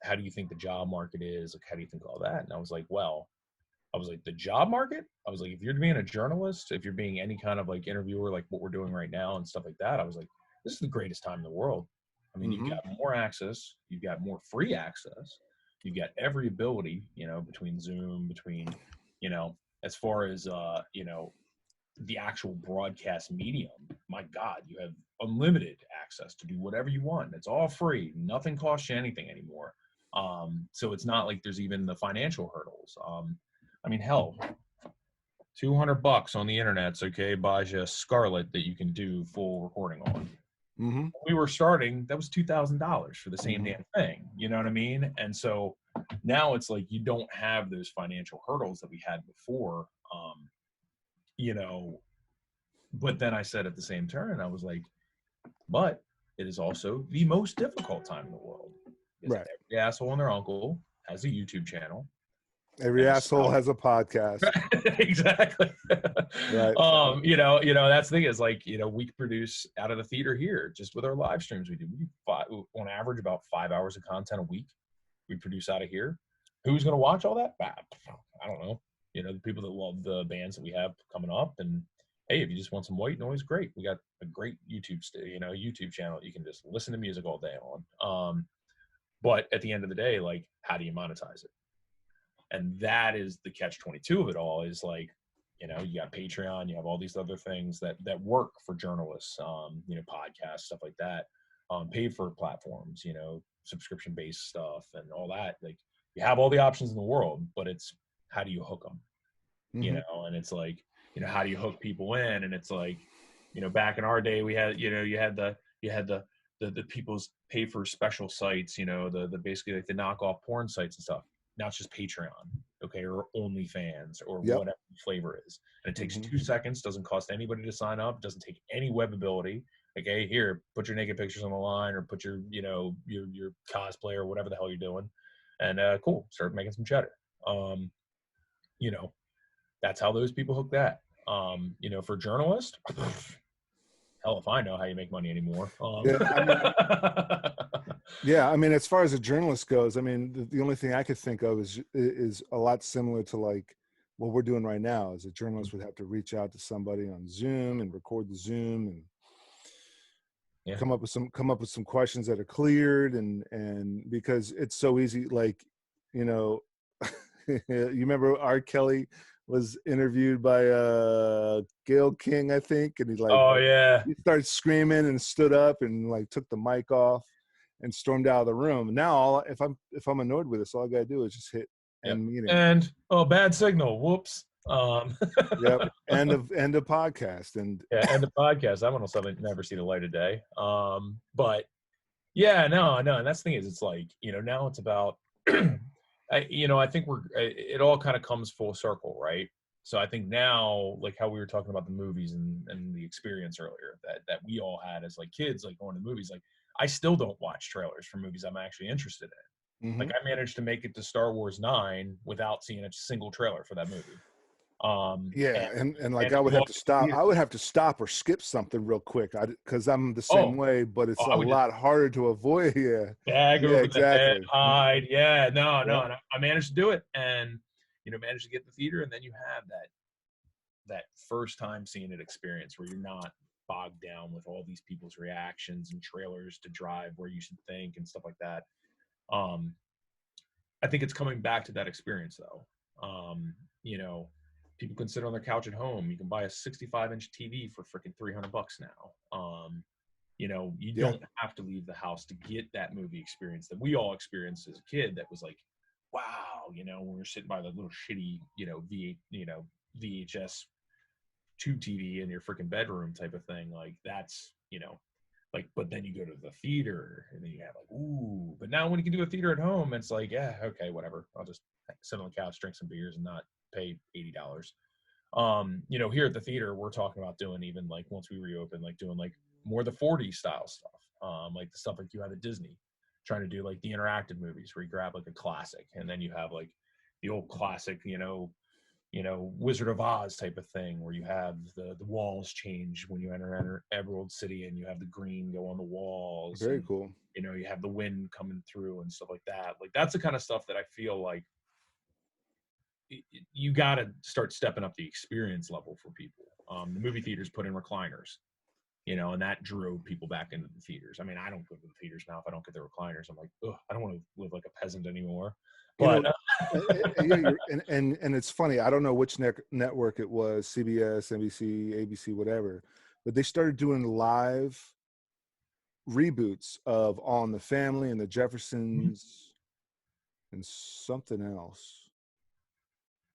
how do you think the job market is? Like, how do you think all that? And I was like, the job market? I was like, if you're being a journalist, if you're being any kind of like interviewer, like what we're doing right now and stuff like that, I was like, this is the greatest time in the world. I mean, mm-hmm. You've got more access, you've got more free access, you've got every ability, between Zoom, as far as, the actual broadcast medium. My God, you have unlimited access to do whatever you want. It's all free. Nothing costs you anything anymore. So it's not like there's even the financial hurdles. I mean, hell, $200 on the internet's okay, buys you a Scarlett that you can do full recording on. Mm-hmm. We were starting, that was $2,000 for the same Mm-hmm. damn thing. You know what I mean? And so now it's like you don't have those financial hurdles that we had before. You know, but then I said at the same turn, I was like, but it is also the most difficult time in the world. Because Right. every asshole and their uncle has a YouTube channel. Every And asshole has a podcast. exactly. Right. That's the thing is like, we produce out of the theater here just with our live streams. We do on average about 5 hours of content a week. We produce out of here. Who's going to watch all that? I don't know. The people that love the bands that we have coming up. And hey, if you just want some white noise, great. We got a great YouTube channel. You can just listen to music all day on. But at the end of the day, like, how do you monetize it? And that is the catch-22 of it all, is like, you got Patreon, you have all these other things that work for journalists, podcasts, stuff like that, paid for platforms, subscription based stuff and all that. Like, you have all the options in the world, but it's how do you hook them? Mm-hmm. And it's like, how do you hook people in? And it's like, back in our day, we had, you had the people's pay for special sites, the basically like the knockoff porn sites and stuff. Now it's just Patreon, okay, or OnlyFans, or Yep. whatever the flavor is. And it takes Mm-hmm. 2 seconds, doesn't cost anybody to sign up, doesn't take any web ability. Okay, here, put your naked pictures on the line, or put your, your cosplay or whatever the hell you're doing, and cool, start making some cheddar. You know, that's how those people hook that. For journalists, hell if I know how you make money anymore. Yeah, I mean, as far as a journalist goes, I mean, the only thing I could think of is a lot similar to like what we're doing right now. Is a journalist would have to reach out to somebody on Zoom and record the Zoom and come up with some questions that are cleared, and because it's so easy, like, you remember R. Kelly was interviewed by Gayle King, I think, and he started screaming and stood up and like took the mic off and stormed out of the room. Now, if I'm annoyed with this, all I gotta do is just hit end meeting. And bad signal. Whoops. Yep. End of podcast. And end of podcast. That one will something never see the light of day. But yeah, no, and that's the thing is, it's like, now it's about I think it all kind of comes full circle, right? So I think now, like how we were talking about the movies and the experience earlier that we all had as like kids, like going to movies, like I still don't watch trailers for movies I'm actually interested in. mm-hmm. Like I managed to make it to Star Wars 9 without seeing a single trailer for that movie. And like I would have to stop. I would have to stop or skip something real quick, because I'm the same way. But it's a lot harder to avoid. Bag over exactly. the head, hide. Yeah, no. And I managed to do it, and managed to get the theater, and then you have that first time seeing it experience where you're not bogged down with all these people's reactions and trailers to drive where you should think and stuff like that. I think it's coming back to that experience though. People can sit on their couch at home. You can buy a 65-inch TV for freaking $300 now. You don't have to leave the house to get that movie experience that we all experienced as a kid. That was like, wow, when we're sitting by the little shitty, VHS tube TV in your freaking bedroom type of thing. Like that's, but then you go to the theater and then you have like, ooh, but now when you can do a theater at home, it's like, yeah, okay, whatever. I'll just sit on the couch, drink some beers and not pay $80. Here at the theater, we're talking about doing, even like once we reopen, like doing like more the 40s style stuff. Like the stuff like you have at Disney, trying to do like the interactive movies where you grab like a classic and then you have like the old classic, Wizard of Oz type of thing where you have the walls change when you enter Emerald City and you have the green go on the walls. Very cool. You have the wind coming through and stuff like that. Like that's the kind of stuff that I feel like you got to start stepping up the experience level for people. The movie theaters put in recliners, and that drove people back into the theaters. I mean, I don't go to the theaters now if I don't get the recliners. I'm like, ugh, I don't want to live like a peasant anymore. But and it's funny. I don't know which network it was, CBS, NBC, ABC, whatever, but they started doing live reboots of All in the Family and the Jeffersons and something else.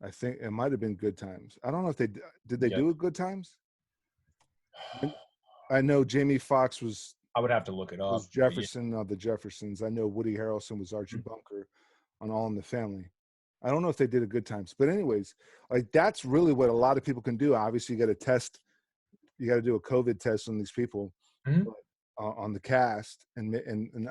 I think it might have been Good Times. I don't know if did they Yeah. do it Good Times? I know Jamie Foxx I would have to look it up. was But yeah. Jefferson of the Jeffersons. I know Woody Harrelson was Archie Bunker on All in the Family. I don't know if they did a Good Times, but anyways, like that's really what a lot of people can do. Obviously, you got to test, you got to do a COVID test on these people, Mhm. but, on the cast and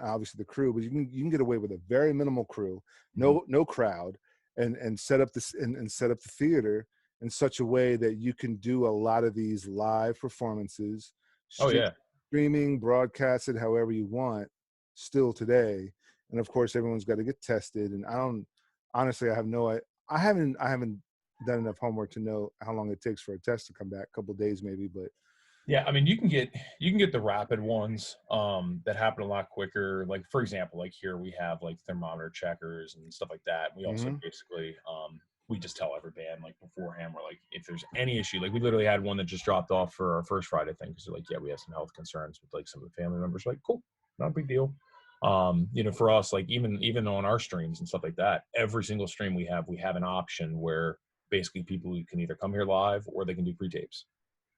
obviously the crew. But you can get away with a very minimal crew, no crowd, and set up this and set up the theater in such a way that you can do a lot of these live performances, Oh yeah. streaming, broadcasted however you want, still today. And of course, everyone's got to get tested. And I don't honestly, I have no, I haven't done enough homework to know how long it takes for a test to come back. A couple of days maybe, but Yeah, I mean, you can get the rapid ones that happen a lot quicker. Like for example, like here we have like thermometer checkers and stuff like that. We also basically we just tell every band like beforehand. We're like, if there's any issue, like we literally had one that just dropped off for our first Friday thing because they're like, yeah, we have some health concerns with like some of the family members. We're like, cool, not a big deal. You know, for us, like even on our streams and stuff like that, every single stream we have an option where basically people can either come here live or they can do pre-tapes.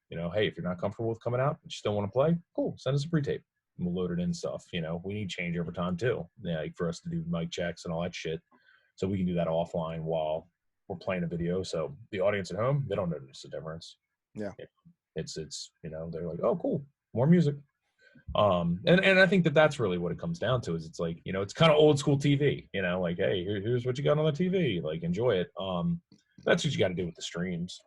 You know, hey, if you're not comfortable with coming out, but you still want to play, cool, send us a pre-tape. And we'll load it in stuff. You know, we need change over time too. Yeah, like for us to do mic checks and all that shit. So we can do that offline while we're playing a video. So the audience at home, they don't notice the difference. yeah. It's you know, they're like, oh cool, more music. And I think that that's really what it comes down to is it's like, you know, it's kind of old school TV, you know, like, hey, here's what you got on the TV, like enjoy it. That's what you got to do with the streams.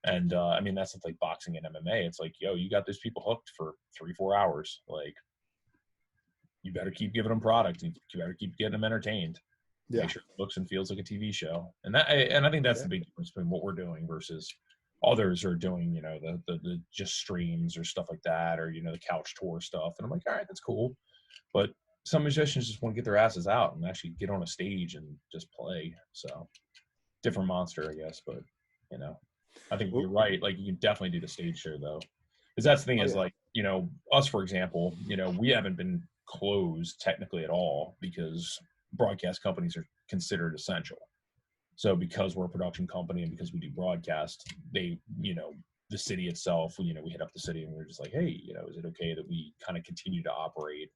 And I mean, that's like boxing and MMA. It's like, yo, you got these people hooked for 3-4 hours. Like, you better keep giving them product. And you better keep getting them entertained. Yeah. Make sure it looks and feels like a TV show. And I think that's the big difference between what we're doing versus others are doing. You know, the just streams or stuff like that, or you know, the couch tour stuff. And I'm like, all right, that's cool. But some musicians just want to get their asses out and actually get on a stage and just play. So different monster, I guess. But you know. I think you're right. Like you can definitely do the stage show though, because that's the thing is like, you know, us for example, you know, we haven't been closed technically at all because broadcast companies are considered essential. So because we're a production company and because we do broadcast, they, you know, the city itself, you know, we hit up the city and we're just like, hey, you know, is it okay that we kind of continue to operate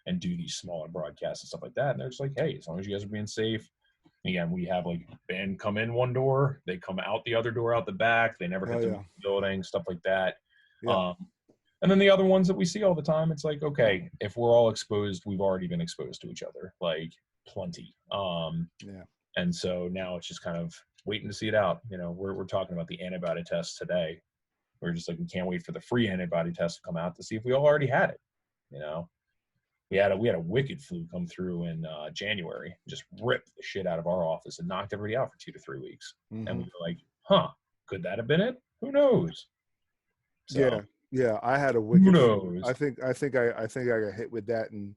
and do these smaller broadcasts and stuff like that? And they're just like, hey, as long as you guys are being safe. Again, we have like band come in one door, they come out the other door out the back. They never hit the building, stuff like that. Yeah. And then the other ones that we see all the time, it's like, okay, if we're all exposed, we've already been exposed to each other, like plenty. And so now it's just kind of waiting to see it out. You know, we're talking about the antibody test today. We're just like, we can't wait for the free antibody test to come out to see if we all already had it. You know, we had a wicked flu come through in January, just ripped the shit out of our office and knocked everybody out for 2 to 3 weeks. And we were like, huh, could that have been it? Who knows? So, yeah. I had a wicked. Who knows? I think I got hit with that in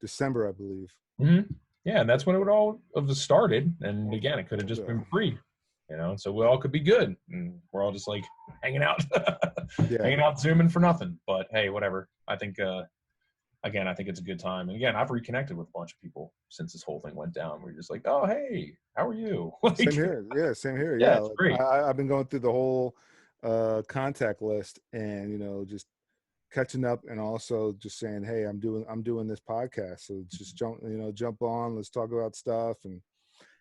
December, I believe. Yeah, and that's when it would all have started. And again, it could have just been free, you know. So we all could be good, and we're all just like hanging out, hanging out, zooming for nothing. But hey, whatever. I think. Again, I think it's a good time. And again, I've reconnected with a bunch of people since this whole thing went down. We're just like, oh, hey, how are you? Like, same here. Yeah, same here. Yeah, Yeah, it's great. I've been going through the whole contact list and, you know, just catching up and also just saying, hey, I'm doing this podcast. So just jump on. Let's talk about stuff. And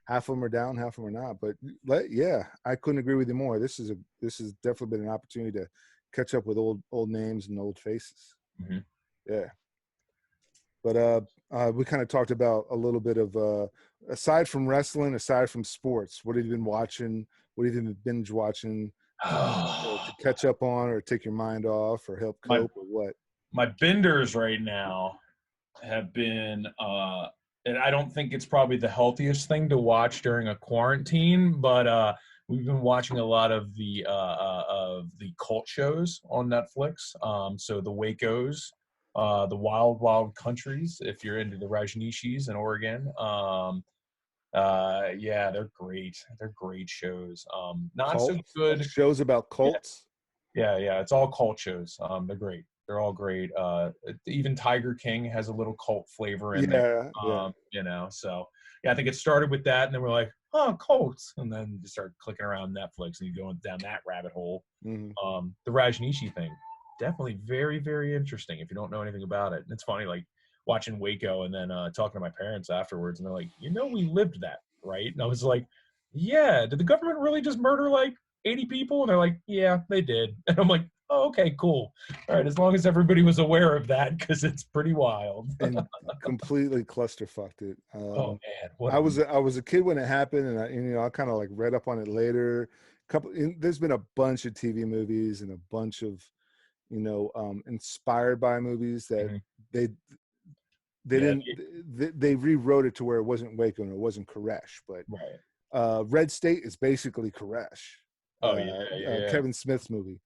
half of them are down, half of them are not. But I couldn't agree with you more. This has definitely been an opportunity to catch up with old names and old faces. Yeah. But we kind of talked about a little bit of aside from wrestling, aside from sports, what have you been watching? What have you been binge watching to catch up on, or take your mind off, or help cope, or what? My benders right now have been, and I don't think it's probably the healthiest thing to watch during a quarantine, but we've been watching a lot of the cult shows on Netflix. So the Wacos. The Wild Countries, if you're into the Rajneeshis in Oregon. Yeah, they're great. They're great shows. Not Cult? so good Shows about cults. Yeah. It's all cult shows. They're great. They're all great. Even Tiger King has a little cult flavor in there. Yeah, yeah. You know, so yeah, I think it started with that, and then we're like, oh, cults, and then you start clicking around Netflix and you're going down that rabbit hole. Hmm. The Rajneeshi thing, definitely very, very interesting if you don't know anything about it. And it's funny, like watching Waco and then talking to my parents afterwards, and they're like, you know, we lived that, right? And I was like, yeah, did the government really just murder like 80 people? And they're like, yeah, they did. And I'm like, oh, okay, cool. All right, as long as everybody was aware of that, because it's pretty wild. And completely clusterfucked it. Oh man, what I a was a kid when it happened, and I kind of like read up on it later. There's been a bunch of TV movies and a bunch of inspired by movies that Mhm. they they Yeah, didn't they rewrote it to where it wasn't Waco and it wasn't Koresh, but right. Red State is basically Koresh. Oh yeah, yeah. Kevin Smith's movie,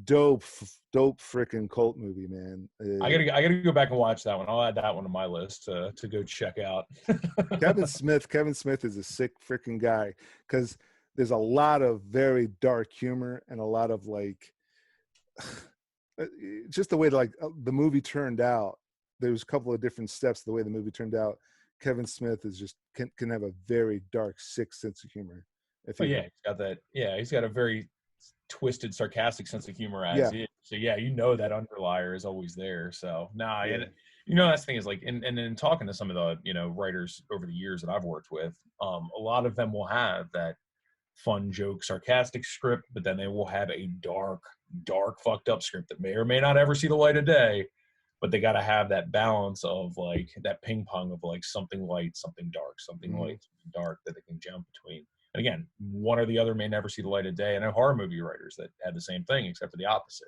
dope freaking cult movie, man. I gotta go back and watch that one. I'll add that one to my list to go check out. Kevin Smith is a sick freaking guy, because there's a lot of very dark humor and a lot of like just the way the movie turned out. There's a couple of different steps the way the movie turned out. Kevin Smith is just can have a very dark, sick sense of humor. If Oh you yeah, he's got that. Yeah, he's got a very twisted, sarcastic sense of humor as yeah, is. So yeah, you know that underlier is always there. So nah, yeah. and you know that's the thing is like, and in talking to some of the writers over the years that I've worked with, a lot of them will have that fun joke, sarcastic script, but then they will have a dark, fucked up script that may or may not ever see the light of day. But they got to have that balance of like that ping pong of like something light, something dark, something Mhm. light, something dark that they can jump between. And again, one or the other may never see the light of day. And I have horror movie writers that had the same thing, except for the opposite.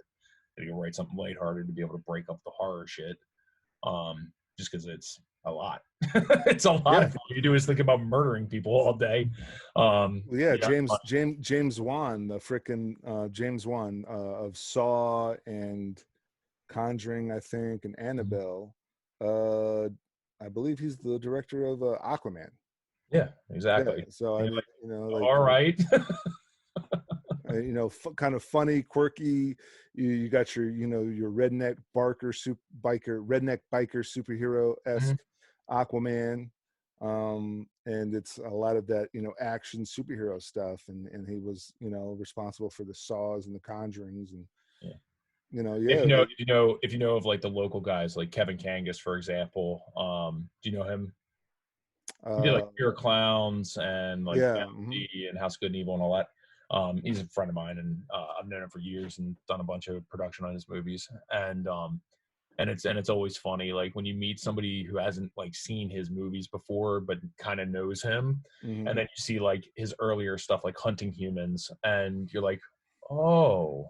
They can write something lighthearted to be able to break up the horror shit. Just because it's a lot. It's a lot. Yeah. If all you do is think about murdering people all day. Well, yeah, Yeah. James Wan, the frickin' James Wan of Saw and Conjuring, I think, and Annabelle. I believe he's the director of Aquaman. Yeah, Yeah, exactly. so I And you're mean, like, all right. kind of funny, quirky. You got your redneck redneck biker superhero esque Mhm. Aquaman, and it's a lot of that action superhero stuff, and he was responsible for the Saws and the Conjurings, and Yeah. yeah, If you know of like the local guys like Kevin Kangas, for example, do you know him? He did like uh, Pure Clowns and like yeah, Bounty and House of Good and Evil and all that. He's a friend of mine, and I've known him for years and done a bunch of production on his movies. And it's always funny, like when you meet somebody who hasn't like seen his movies before, but kind of knows him, mm-hmm. and then you see like his earlier stuff, like Hunting Humans, and you're like, oh,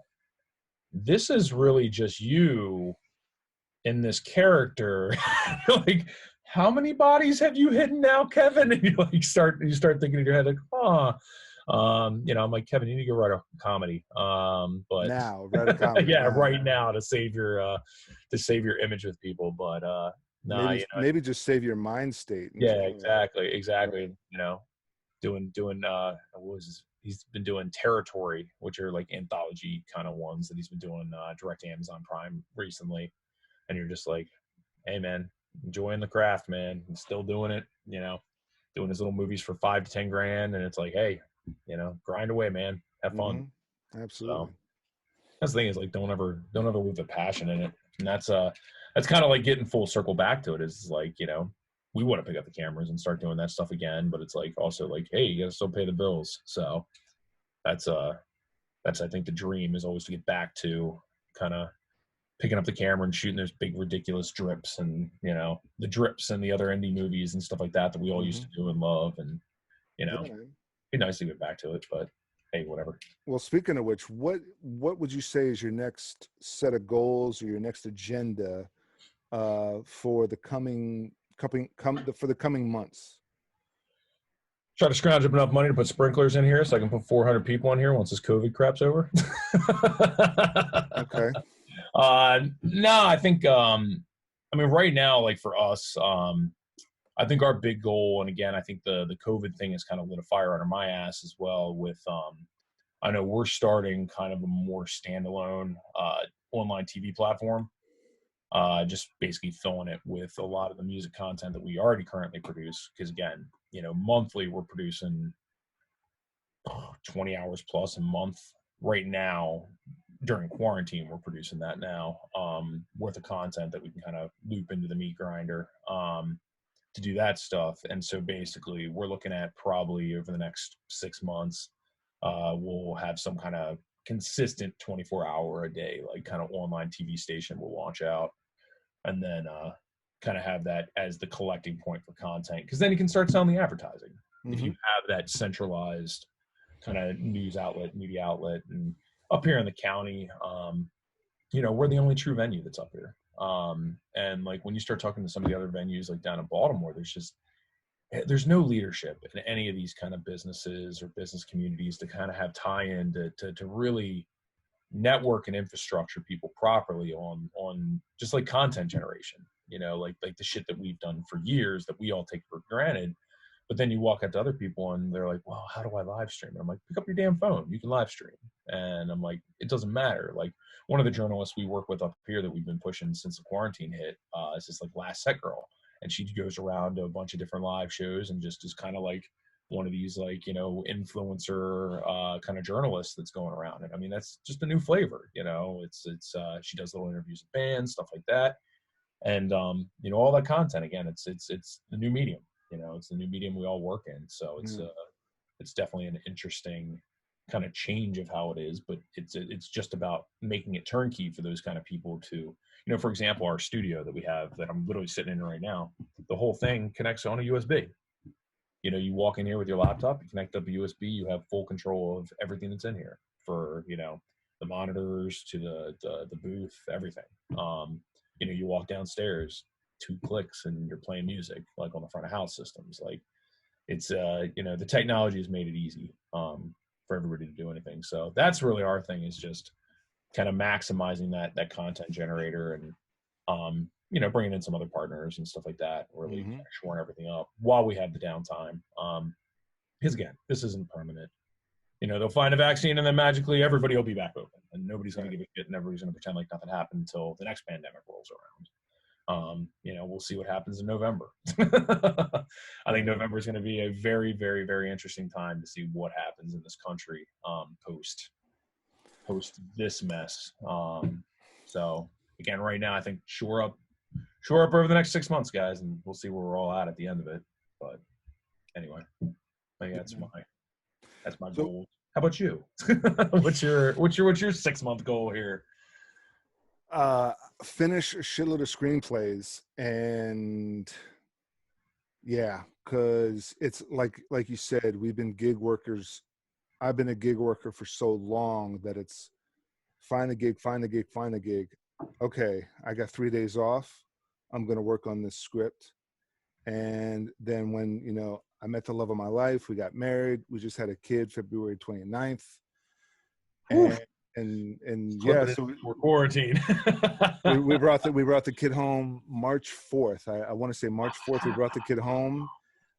this is really just you in this character. Like, how many bodies have you hidden now, Kevin? And you start thinking in your head like, huh. I'm like, Kevin, you need to go write a comedy. But Now, write a comedy yeah, now. right now to save your image with people. But nah, Maybe just save your mind state. yeah, Right. exactly. Doing what was he's been doing Territory, which are like anthology kind of ones that he's been doing direct to Amazon Prime recently. And you're just like, hey man, enjoying the craft, man. I'm still doing it, doing his little movies for 5 to 10 grand. And it's like, hey, grind away, man. Have fun. So Absolutely. that's the thing is like, don't ever lose the passion in it. And that's kind of like getting full circle back to it is like, we want to pick up the cameras and start doing that stuff again. But it's like, also like, hey, you got to still pay the bills. So that's, I think the dream is always to get back to kind of picking up the camera and shooting those big ridiculous drips and the drips and the other indie movies and stuff like that we all used to do and love, and Yeah, man. be nice to get back to it, but hey, whatever. Well, speaking of which, what would you say is your next set of goals or your next agenda for the for the coming months? Try to scrounge up enough money to put sprinklers in here so I can put 400 people in here once this COVID crap's over. Okay. No, I think right now, like for us, I think our big goal, and again, I think the COVID thing has kind of lit a fire under my ass as well with I know we're starting kind of a more standalone online TV platform. Just basically filling it with a lot of the music content that we already currently produce. Because again, monthly we're producing 20 hours plus a month. Right now, during quarantine, we're producing that now, worth of content that we can kind of loop into the meat grinder to do that stuff. And so basically, we're looking at probably over the next 6 months, we'll have some kind of consistent 24-hour a day, like kind of online TV station we'll launch out, and then kind of have that as the collecting point for content. Because then you can start selling the advertising. If you have that centralized kind of news outlet, media outlet. And up here in the county, we're the only true venue that's up here. And like when you start talking to some of the other venues like down in Baltimore, there's no leadership in any of these kind of businesses or business communities to kind of have tie-in to really network and infrastructure people properly on just like content generation, like the shit that we've done for years that we all take for granted. But then you walk up to other people and they're like, well, how do I live stream? And I'm like, pick up your damn phone. You can live stream. And I'm like, it doesn't matter. Like one of the journalists we work with up here that we've been pushing since the quarantine hit is this like Last Set Girl. And she goes around to a bunch of different live shows and just is kind of like one of these like, influencer kind of journalists that's going around. And I mean, that's just a new flavor, it's she does little interviews with bands, stuff like that. And, all that content, again, it's the new medium. It's the new medium we all work in. So it's definitely an interesting kind of change of how it is, but it's just about making it turnkey for those kind of people to, for example, our studio that we have that I'm literally sitting in right now, the whole thing connects on a USB. You walk in here with your laptop, you connect up a USB, you have full control of everything that's in here for, the monitors to the booth, everything. You walk downstairs, 2 clicks and you're playing music like on the front of house systems. Like it's the technology has made it easy for everybody to do anything. So that's really our thing, is just kind of maximizing that content generator and bringing in some other partners and stuff like that, really shoring everything up while we have the downtime. Because again, this isn't permanent. They'll find a vaccine and then magically everybody will be back open and nobody's going to give a shit and everybody's going to pretend like nothing happened until the next pandemic rolls around. We'll see what happens in November. I think November is going to be a very, very, very interesting time to see what happens in this country post this mess. So again, right now, I think shore up over the next 6 months, guys, and we'll see where we're all at the end of it. But anyway, I think that's my goal. How about you? what's your 6-month goal here? Finish a shitload of screenplays, and because it's like you said, we've been gig workers. I've been a gig worker for so long that it's find a gig. Okay, I got 3 days off. I'm going to work on this script. And then when, I met the love of my life, we got married, we just had a kid February 29th. And so we're quarantined. we brought the kid home March 4th. I want to say March 4th, we brought the kid home.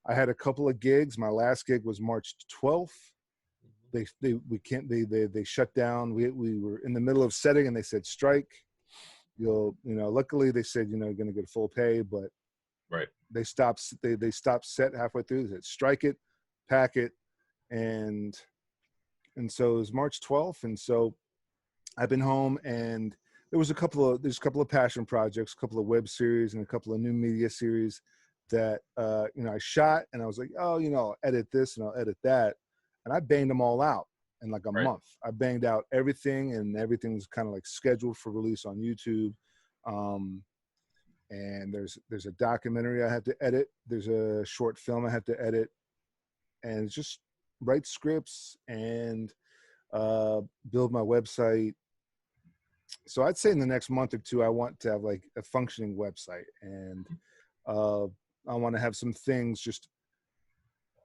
I had a couple of gigs. My last gig was March 12th. They shut down. We were in the middle of setting and they said, strike. Luckily they said, you're going to get full pay, but right. They stopped set halfway through. They said, strike it, pack it. And so it was March 12th. And so I've been home, and there's a couple of passion projects, a couple of web series and a couple of new media series that, I shot, and I was like, I'll edit this and I'll edit that. And I banged them all out in like a month. I banged out everything, and everything's kind of like scheduled for release on YouTube. And there's a documentary I have to edit. There's a short film I have to edit, and just write scripts and build my website. So I'd say in the next month or two, I want to have like a functioning website, and I want to have some things.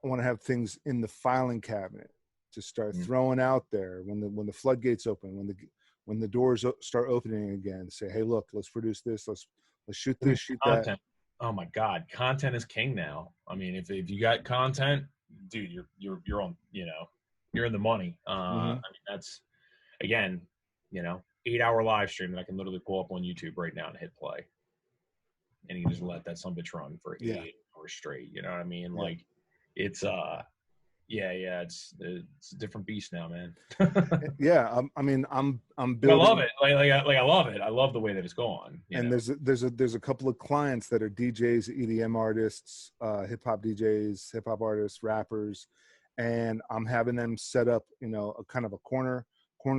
I want to have things in the filing cabinet to start throwing out there when the floodgates open, when the doors start opening again. Say, hey, look, let's produce this. Let's shoot this, shoot content. that. Oh my God, content is king now. I mean, if you got content, dude, you're on. You're in the money. I mean, that's again, 8-hour live stream that I can literally pull up on YouTube right now and hit play, and you can just let that sumbitch run for Yeah. 8 hours straight. You know what I mean? Yeah. Like, it's it's a different beast now, man. Yeah. I mean, I'm But I love building, it. I love it. I love the way that it's gone. You and know? there's a couple of clients that are DJs, EDM artists, hip hop DJs, hip hop artists, rappers, and I'm having them set up, a kind of a corner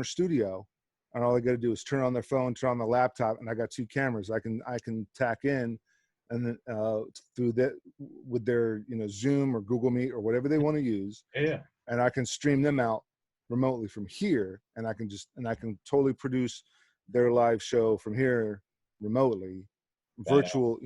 studio, and all they got to do is turn on their phone, turn on the laptop, and I got 2 cameras. I can tack in, and then through that with their Zoom or Google Meet or whatever they want to use, Yeah. and I can stream them out remotely from here, and I can totally produce their live show from here remotely, virtual,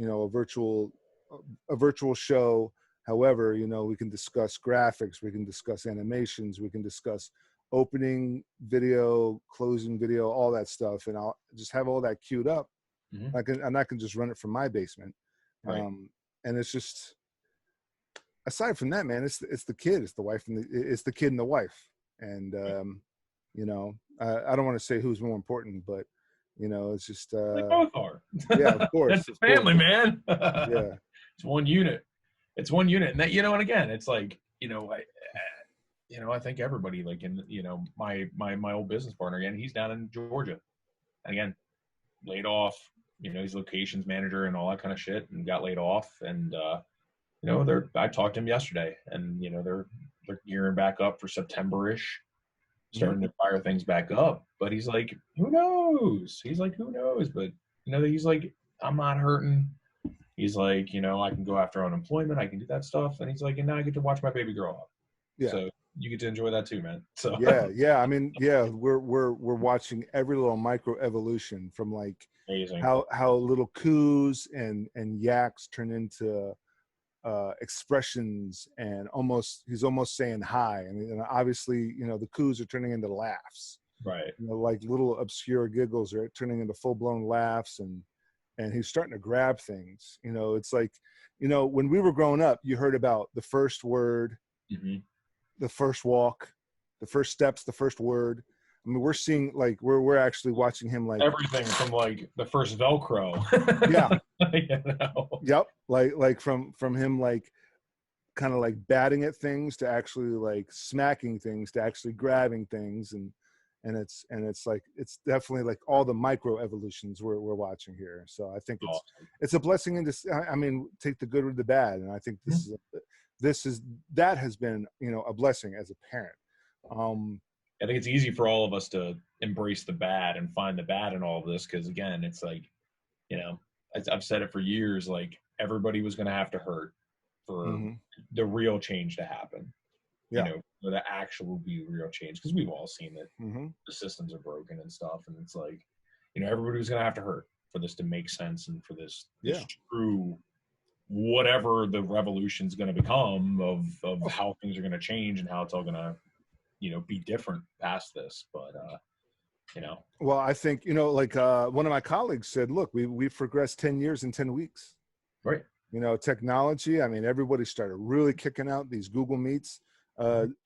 a virtual show. However, we can discuss graphics, we can discuss animations, we can discuss opening video, closing video, all that stuff, and I'll just have all that queued up. Mm-hmm. I can just run it from my basement. Right. And it's just, aside from that, man, it's the kid, it's the wife, and it's the kid and the wife. And I don't want to say who's more important, but it's just They both are. yeah, of course, That's a family, man. Yeah. It's one unit. It's one unit, and that and again, it's like I think everybody, like, in my old business partner, again, he's down in Georgia, and again, laid off. He's locations manager and all that kind of shit, and got laid off. And I talked to him yesterday, and they're gearing back up for September-ish, starting to fire things back up. But he's like, who knows? He's like, who knows? But he's like, I'm not hurting. He's like, I can go after unemployment, I can do that stuff. And he's like, and now I get to watch my baby grow up. Yeah. So you get to enjoy that too, man. So yeah. I mean, yeah, we're watching every little micro evolution from, like, amazing. How little coos and yaks turn into expressions, and he's almost saying hi. I mean, and obviously, the coos are turning into laughs. Right. Like little obscure giggles are turning into full-blown laughs, and he's starting to grab things. It's like, when we were growing up, you heard about the first word, mm-hmm. the first walk, the first steps, the first word. I mean, we're seeing, like, we're actually watching him, like, everything from, like, the first Velcro. Yeah. Yep. Like from him, like, kind of like batting at things to actually, like, smacking things to actually grabbing things, and it's like, it's definitely, like, all the micro evolutions we're watching here. So I think it's a blessing in this. I mean, take the good with the bad, and I think that has been a blessing as a parent. I think it's easy for all of us to embrace the bad and find the bad in all of this, because, again, it's like, I've said it for years, like, everybody was going to have to hurt for the real change to happen. Yeah. For the actual be real change, because we've all seen that Mm-hmm. the systems are broken and stuff, and it's like, everybody was going to have to hurt for this to make sense, and for this true whatever the revolution's going to become of how things are going to change and how it's all going to be different past this. But well, I think like one of my colleagues said, look, we've progressed 10 years in 10 weeks. Right. Technology, I mean, everybody started really kicking out these Google Meets.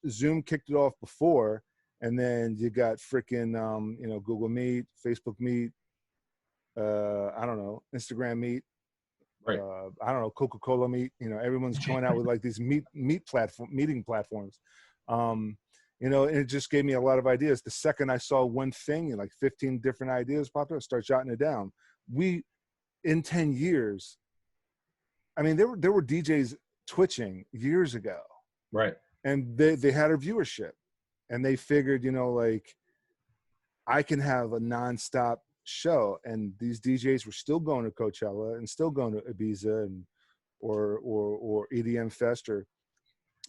Zoom kicked it off before, and then you got freaking Google Meet, Facebook Meet, I don't know, Instagram Meet. Right. I don't know, Coca-Cola Meet. Everyone's coming out with, like, these meeting platforms. And it just gave me a lot of ideas. The second I saw one thing, like 15 different ideas popped up, start jotting it down. In 10 years, I mean, there were DJs twitching years ago. Right. And they had a viewership, and they figured, like, I can have a nonstop show. And these DJs were still going to Coachella and still going to Ibiza and or EDM Fest or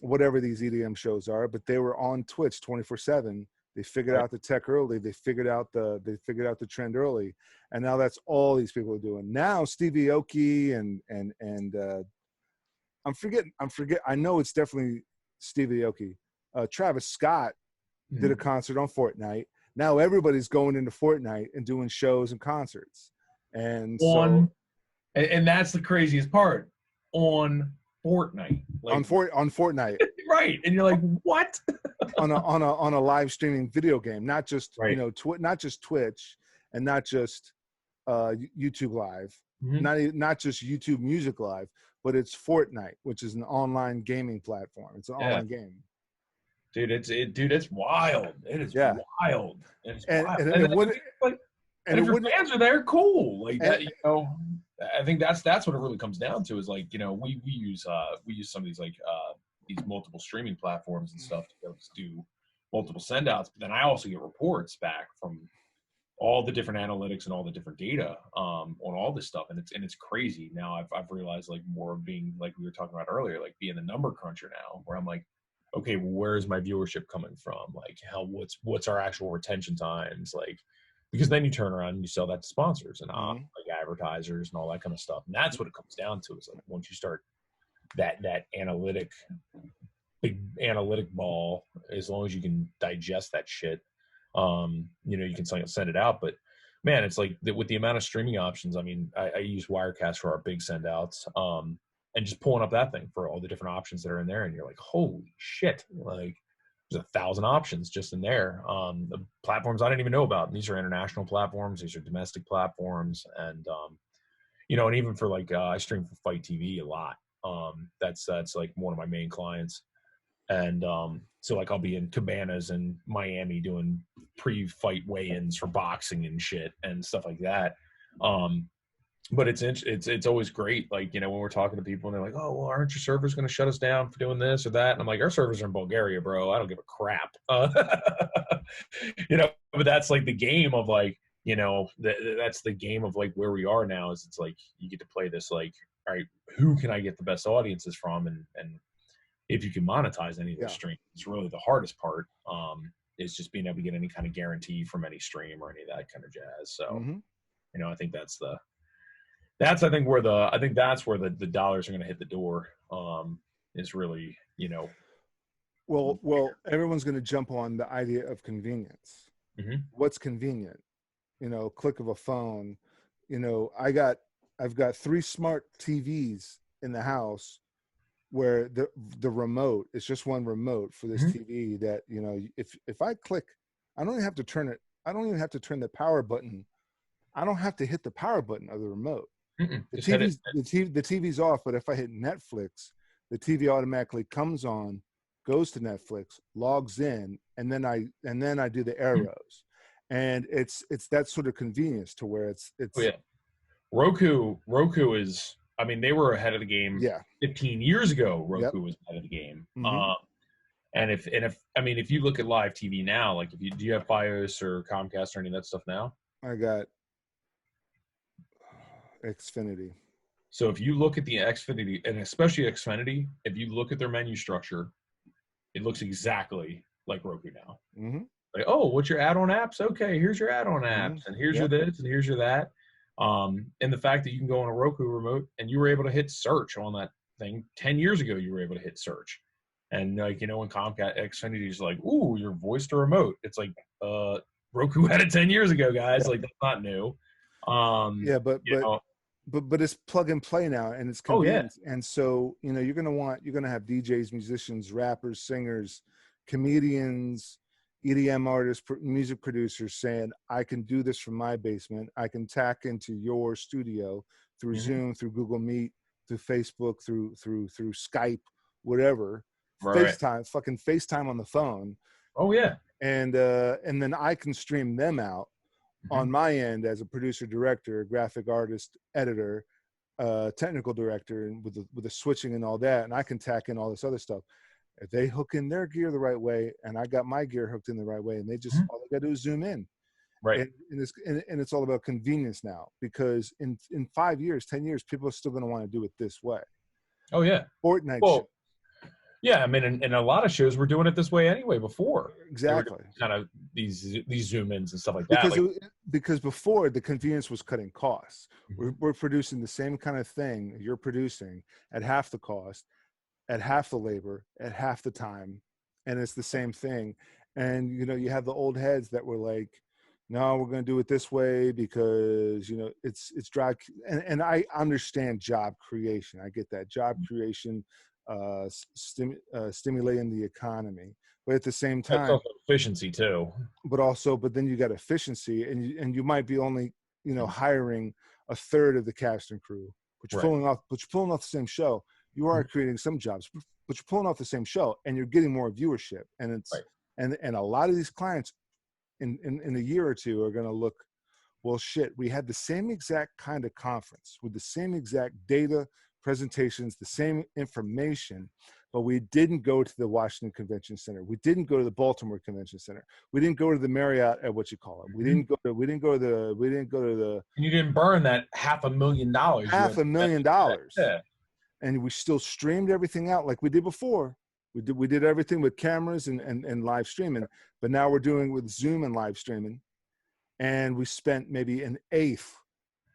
whatever these EDM shows are, but they were on Twitch 24/7. They figured out the tech early. They figured out the trend early, and now that's all these people are doing. Now Stevie Aoki and I know it's definitely Stevie Aoki. Travis Scott did a concert on Fortnite. Now everybody's going into Fortnite and doing shows and concerts, and and that's the craziest part, on Fortnite, like, on Fortnite. Right. And you're like, what? on a live streaming video game, not just right. Not just Twitch and not just YouTube Live, not just YouTube Music Live, but it's Fortnite, which is an online gaming platform. It's an online game. Dude, it's wild. It is wild. It's wild. And it wouldn't, and if your fans are there, cool. Like that, I think that's what it really comes down to is like, we use some of these like these multiple streaming platforms and stuff to be able to do multiple send outs, but then I also get reports back from all the different analytics and all the different data on all this stuff, and it's crazy. Now I've realized like more of being like we were talking about earlier, like being the number cruncher now, where I'm like, okay, well, where's my viewership coming from? Like, what's our actual retention times? Like, because then you turn around and you sell that to sponsors and like advertisers and all that kind of stuff, and that's what it comes down to. Is like once you start that big analytic ball, as long as you can digest that shit, you can send it out. But man, it's like with the amount of streaming options. I mean, I use Wirecast for our big send outs, and just pulling up that thing for all the different options that are in there, and you're like, holy shit, like there's 1,000 options just in there. The platforms I didn't even know about, and these are international platforms, these are domestic platforms, and and even for like I stream for Fight TV a lot. That's like one of my main clients. And so like I'll be in cabanas in Miami doing pre-fight weigh-ins for boxing and shit and stuff like that. But it's always great, like, when we're talking to people and they're like, oh, well, aren't your servers going to shut us down for doing this or that? And I'm like, our servers are in Bulgaria, bro. I don't give a crap. But that's like the game of like, that's the game of like where we are now, is it's like you get to play this like, all right, who can I get the best audiences from? And if you can monetize any of those streams, it's really the hardest part, is just being able to get any kind of guarantee from any stream or any of that kind of jazz. So, I think that's where the dollars are going to hit the door, is really, Well, everyone's going to jump on the idea of convenience. What's convenient? Click of a phone. I've got 3 smart TVs in the house where the remote, it's just one remote for this TV that, if I click, I don't even have to turn it. I don't even have to turn the power button. I don't have to hit the power button of the remote. The TV's off, but if I hit Netflix, the TV automatically comes on, goes to Netflix, logs in, and then I do the arrows. And it's that sort of convenience to where it's Roku is, I mean, they were ahead of the game 15 years ago. Roku was ahead of the game. And if you look at live TV now, like do you have Fios or Comcast or any of that stuff now? I got Xfinity. So if you look at the Xfinity, and especially Xfinity, if you look at their menu structure, it looks exactly like Roku now. Like, oh, what's your add-on apps? Okay, here's your add-on apps, and here's your this, and here's your that. And the fact that you can go on a Roku remote and you were able to hit search on that thing 10 years ago, you were able to hit search. And like, when Comcast Xfinity is like, ooh, your voice to remote. It's like, Roku had it 10 years ago, guys. Like, that's not new. But it's plug and play now, and it's convenient. And so, you're going to have DJs, musicians, rappers, singers, comedians, EDM artists, music producers saying, I can do this from my basement. I can tack into your studio through Zoom, through Google Meet, through Facebook, through Skype, whatever. FaceTime on the phone. Oh yeah. And then I can stream them out on my end as a producer, director, graphic artist, editor, technical director, and with the switching and all that, and I can tack in all this other stuff. If they hook in their gear the right way, and I got my gear hooked in the right way, and they just all they got to do is zoom in, right? And it's all about convenience now, because in 5 years, 10 years, people are still going to want to do it this way. Oh yeah, Fortnite. Well, yeah, I mean, and a lot of shows were doing it this way anyway before. Exactly. Kind of these zoom ins and stuff like that. Because before, the convenience was cutting costs. We're producing the same kind of thing you're producing at half the cost, at half the labor, at half the time, and it's the same thing. And you have the old heads that were like, no, we're going to do it this way because it's dry. And I understand job creation. I get that job creation. stimulating the economy. But at the same That's time, also efficiency too. but then you got efficiency, and you might be only, hiring a third of the cast and crew, but Right. you're pulling off the same show. You are creating some jobs, but you're pulling off the same show, and you're getting more viewership. And Right. and a lot of these clients in a year or two are going to look, well, shit, we had the same exact kind of conference with the same exact data presentations, the same information, but we didn't go to the Washington Convention Center. We didn't go to the Baltimore Convention Center. We didn't go to the Marriott at we didn't go to the And you didn't burn that $500,000 you had $500,000. yeah. And we still streamed everything out like we did before. We did everything with cameras and live streaming, but now we're doing with Zoom and live streaming. And we spent maybe an eighth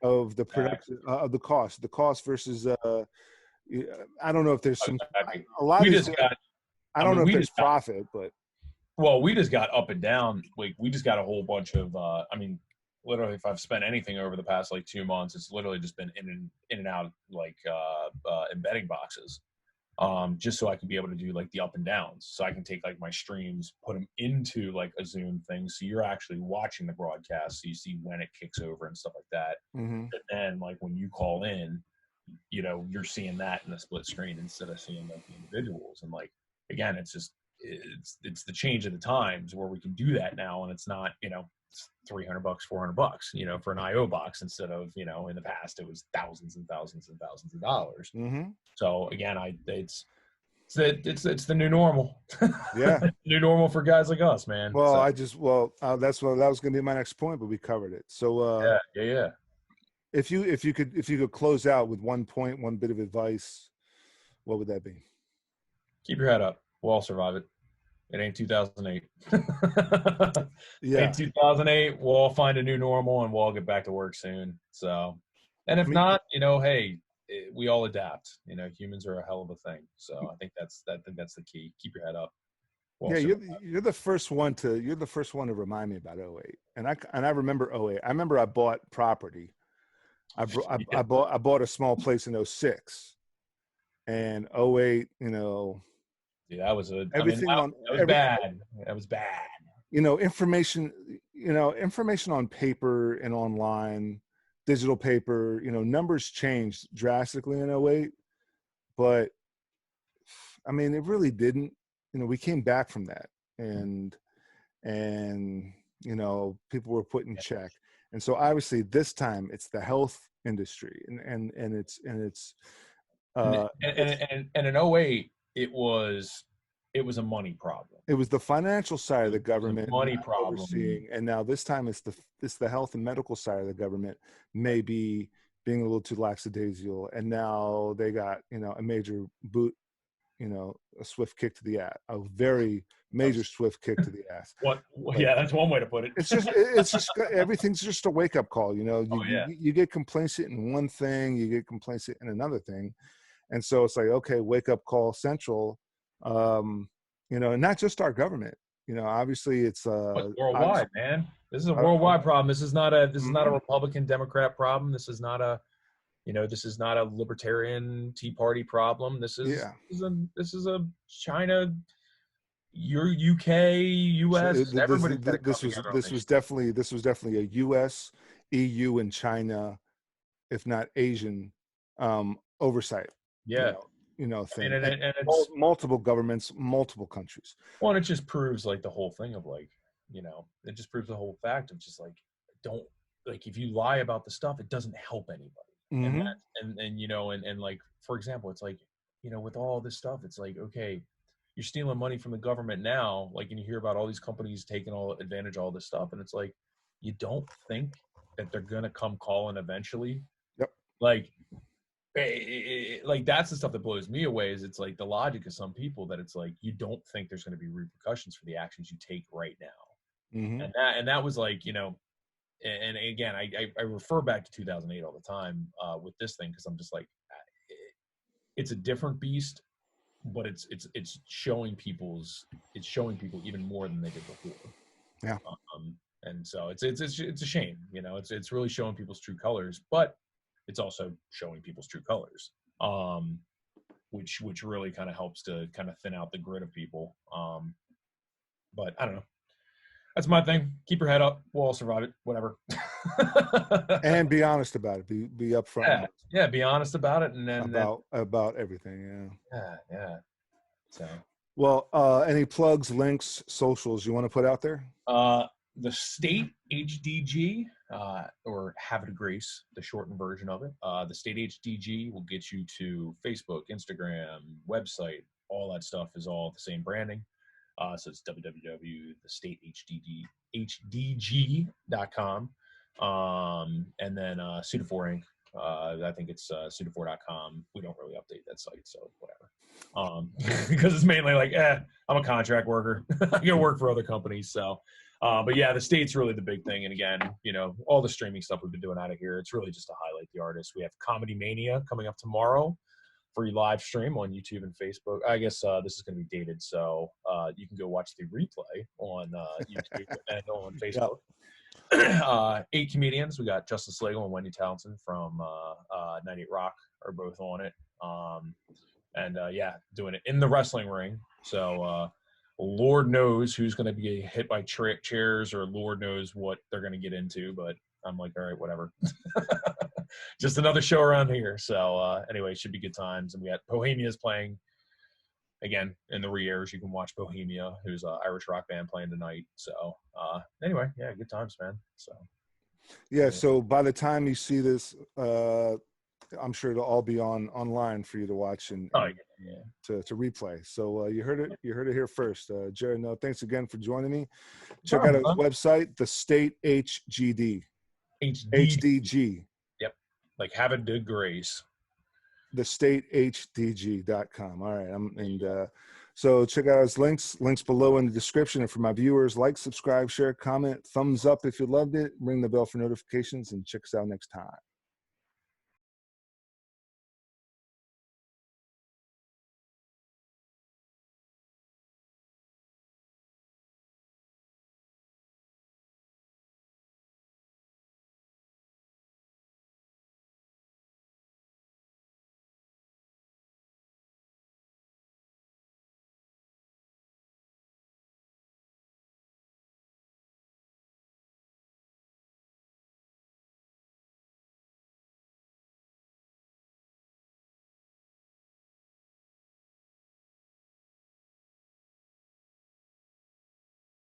of the production of the cost versus I don't know if there's some a lot we of just these, got I don't know if there's profit, but we just got up and down. Like we just got a whole bunch of literally, if I've spent anything over the past like 2 months, it's literally just been in and out like embedding boxes, just so I can be able to do like the up and downs. So I can take like my streams, put them into like a Zoom thing, so you're actually watching the broadcast, so you see when it kicks over and stuff like that. And then like when you call in, you're seeing that in a split screen instead of seeing like the individuals. And like again, it's just it's the change of the times where we can do that now, and it's not it's $300, $400, for an IO box instead of in the past it was thousands and thousands and thousands of dollars. So again, it's the new normal. Yeah, new normal for guys like us, man. well, So, that was going to be my next point, but we covered it. So yeah. if you could close out with one point, one bit of advice, what would that be? Keep your head up. We'll all survive it. It ain't 2008. Yeah. Ain't 2008. We'll all find a new normal and we'll all get back to work soon. So, and if not, hey, we all adapt. Humans are a hell of a thing. So I think that's the key. Keep your head up. Yeah, you're the first one to remind me about 08. And I remember 08. I remember I bought property. I bought a small place in 06. And 08, yeah, that was everything bad. That was bad. Information on paper and online, digital paper, numbers changed drastically in 08, but I mean, it really didn't. We came back from that, and people were put in check. And so obviously this time it's the health industry, and it's in 08 it was a money problem. It was the financial side of the government money problem overseeing, and now this time it's the health and medical side of the government maybe being a little too lackadaisical, and now they got a major boot, a swift kick to the ass, a very major swift kick to the ass. Yeah, that's one way to put it. It's just everything's just a wake up call. You get complacent in one thing, you get complacent in another thing, and so it's like, okay, wake up call central. And not just our government. Obviously it's worldwide, man. This is a worldwide problem. This is not a Republican Democrat problem. This is not a libertarian Tea Party problem. This is a China, your UK, US. Everybody. This was definitely a US, EU, and China, if not Asian, oversight. Yeah. Thing. And it's multiple governments, multiple countries. Well, and it just proves like the whole thing of like, it just proves the whole fact of just like, don't, like, if you lie about the stuff, it doesn't help anybody. And like, for example, it's like, with all this stuff, it's like, okay, you're stealing money from the government now, like, and you hear about all these companies taking all advantage of all this stuff, and it's like, you don't think that they're gonna come calling eventually? Yep. Like that's the stuff that blows me away. Is it's like the logic of some people that it's like, you don't think there's going to be repercussions for the actions you take right now. And that was like, and again, I refer back to 2008 all the time with this thing, because I'm just like, it's a different beast, but it's showing people even more than they did before. Yeah. And so it's a shame, it's really showing people's true colors, but it's also showing people's true colors. which really kind of helps to kind of thin out the grid of people. But I don't know. That's my thing. Keep your head up. We'll all survive it. Whatever. And be honest about it. Be upfront yeah. Be honest about it, and then about everything. yeah. So, well, any plugs, links, socials you want to put out there? The State HDG, or Have It Grace, the shortened version of it. The State HDG will get you to Facebook, Instagram, website. All that stuff is all the same branding. So it's www.thestatehdg.com. And then Suda4 Inc. I think it's Suda4.com. We don't really update that site, so whatever. Because it's mainly like, I'm a contract worker. I can work for other companies. So, but yeah, the State's really the big thing. And again, all the streaming stuff we've been doing out of here, it's really just to highlight the artists. We have Comedy Mania coming up tomorrow. Free live stream on YouTube and Facebook. I guess this is going to be dated, so you can go watch the replay on YouTube and on Facebook. 8 comedians. We got Justin Slagle and Wendy Townsend from 98 Rock are both on it. And doing it in the wrestling ring. So Lord knows who's going to be hit by chairs, or Lord knows what they're going to get into. But I'm like, all right, whatever. Just another show around here. So anyway, it should be good times. And we had Bohemia's playing again in the re-airs. You can watch Bohemia, who's an Irish rock band, playing tonight. So anyway, yeah, good times, man. So yeah. So by the time you see this, I'm sure it'll all be online for you to watch and to replay. So you heard it here first. Jared, no, thanks again for joining me. Check out his website, the State HGD. HDG. Yep. Like Have It Grace. TheStateHDG.com. All right. So check out his links below in the description. And for my viewers, like, subscribe, share, comment, thumbs up if you loved it, ring the bell for notifications, and check us out next time.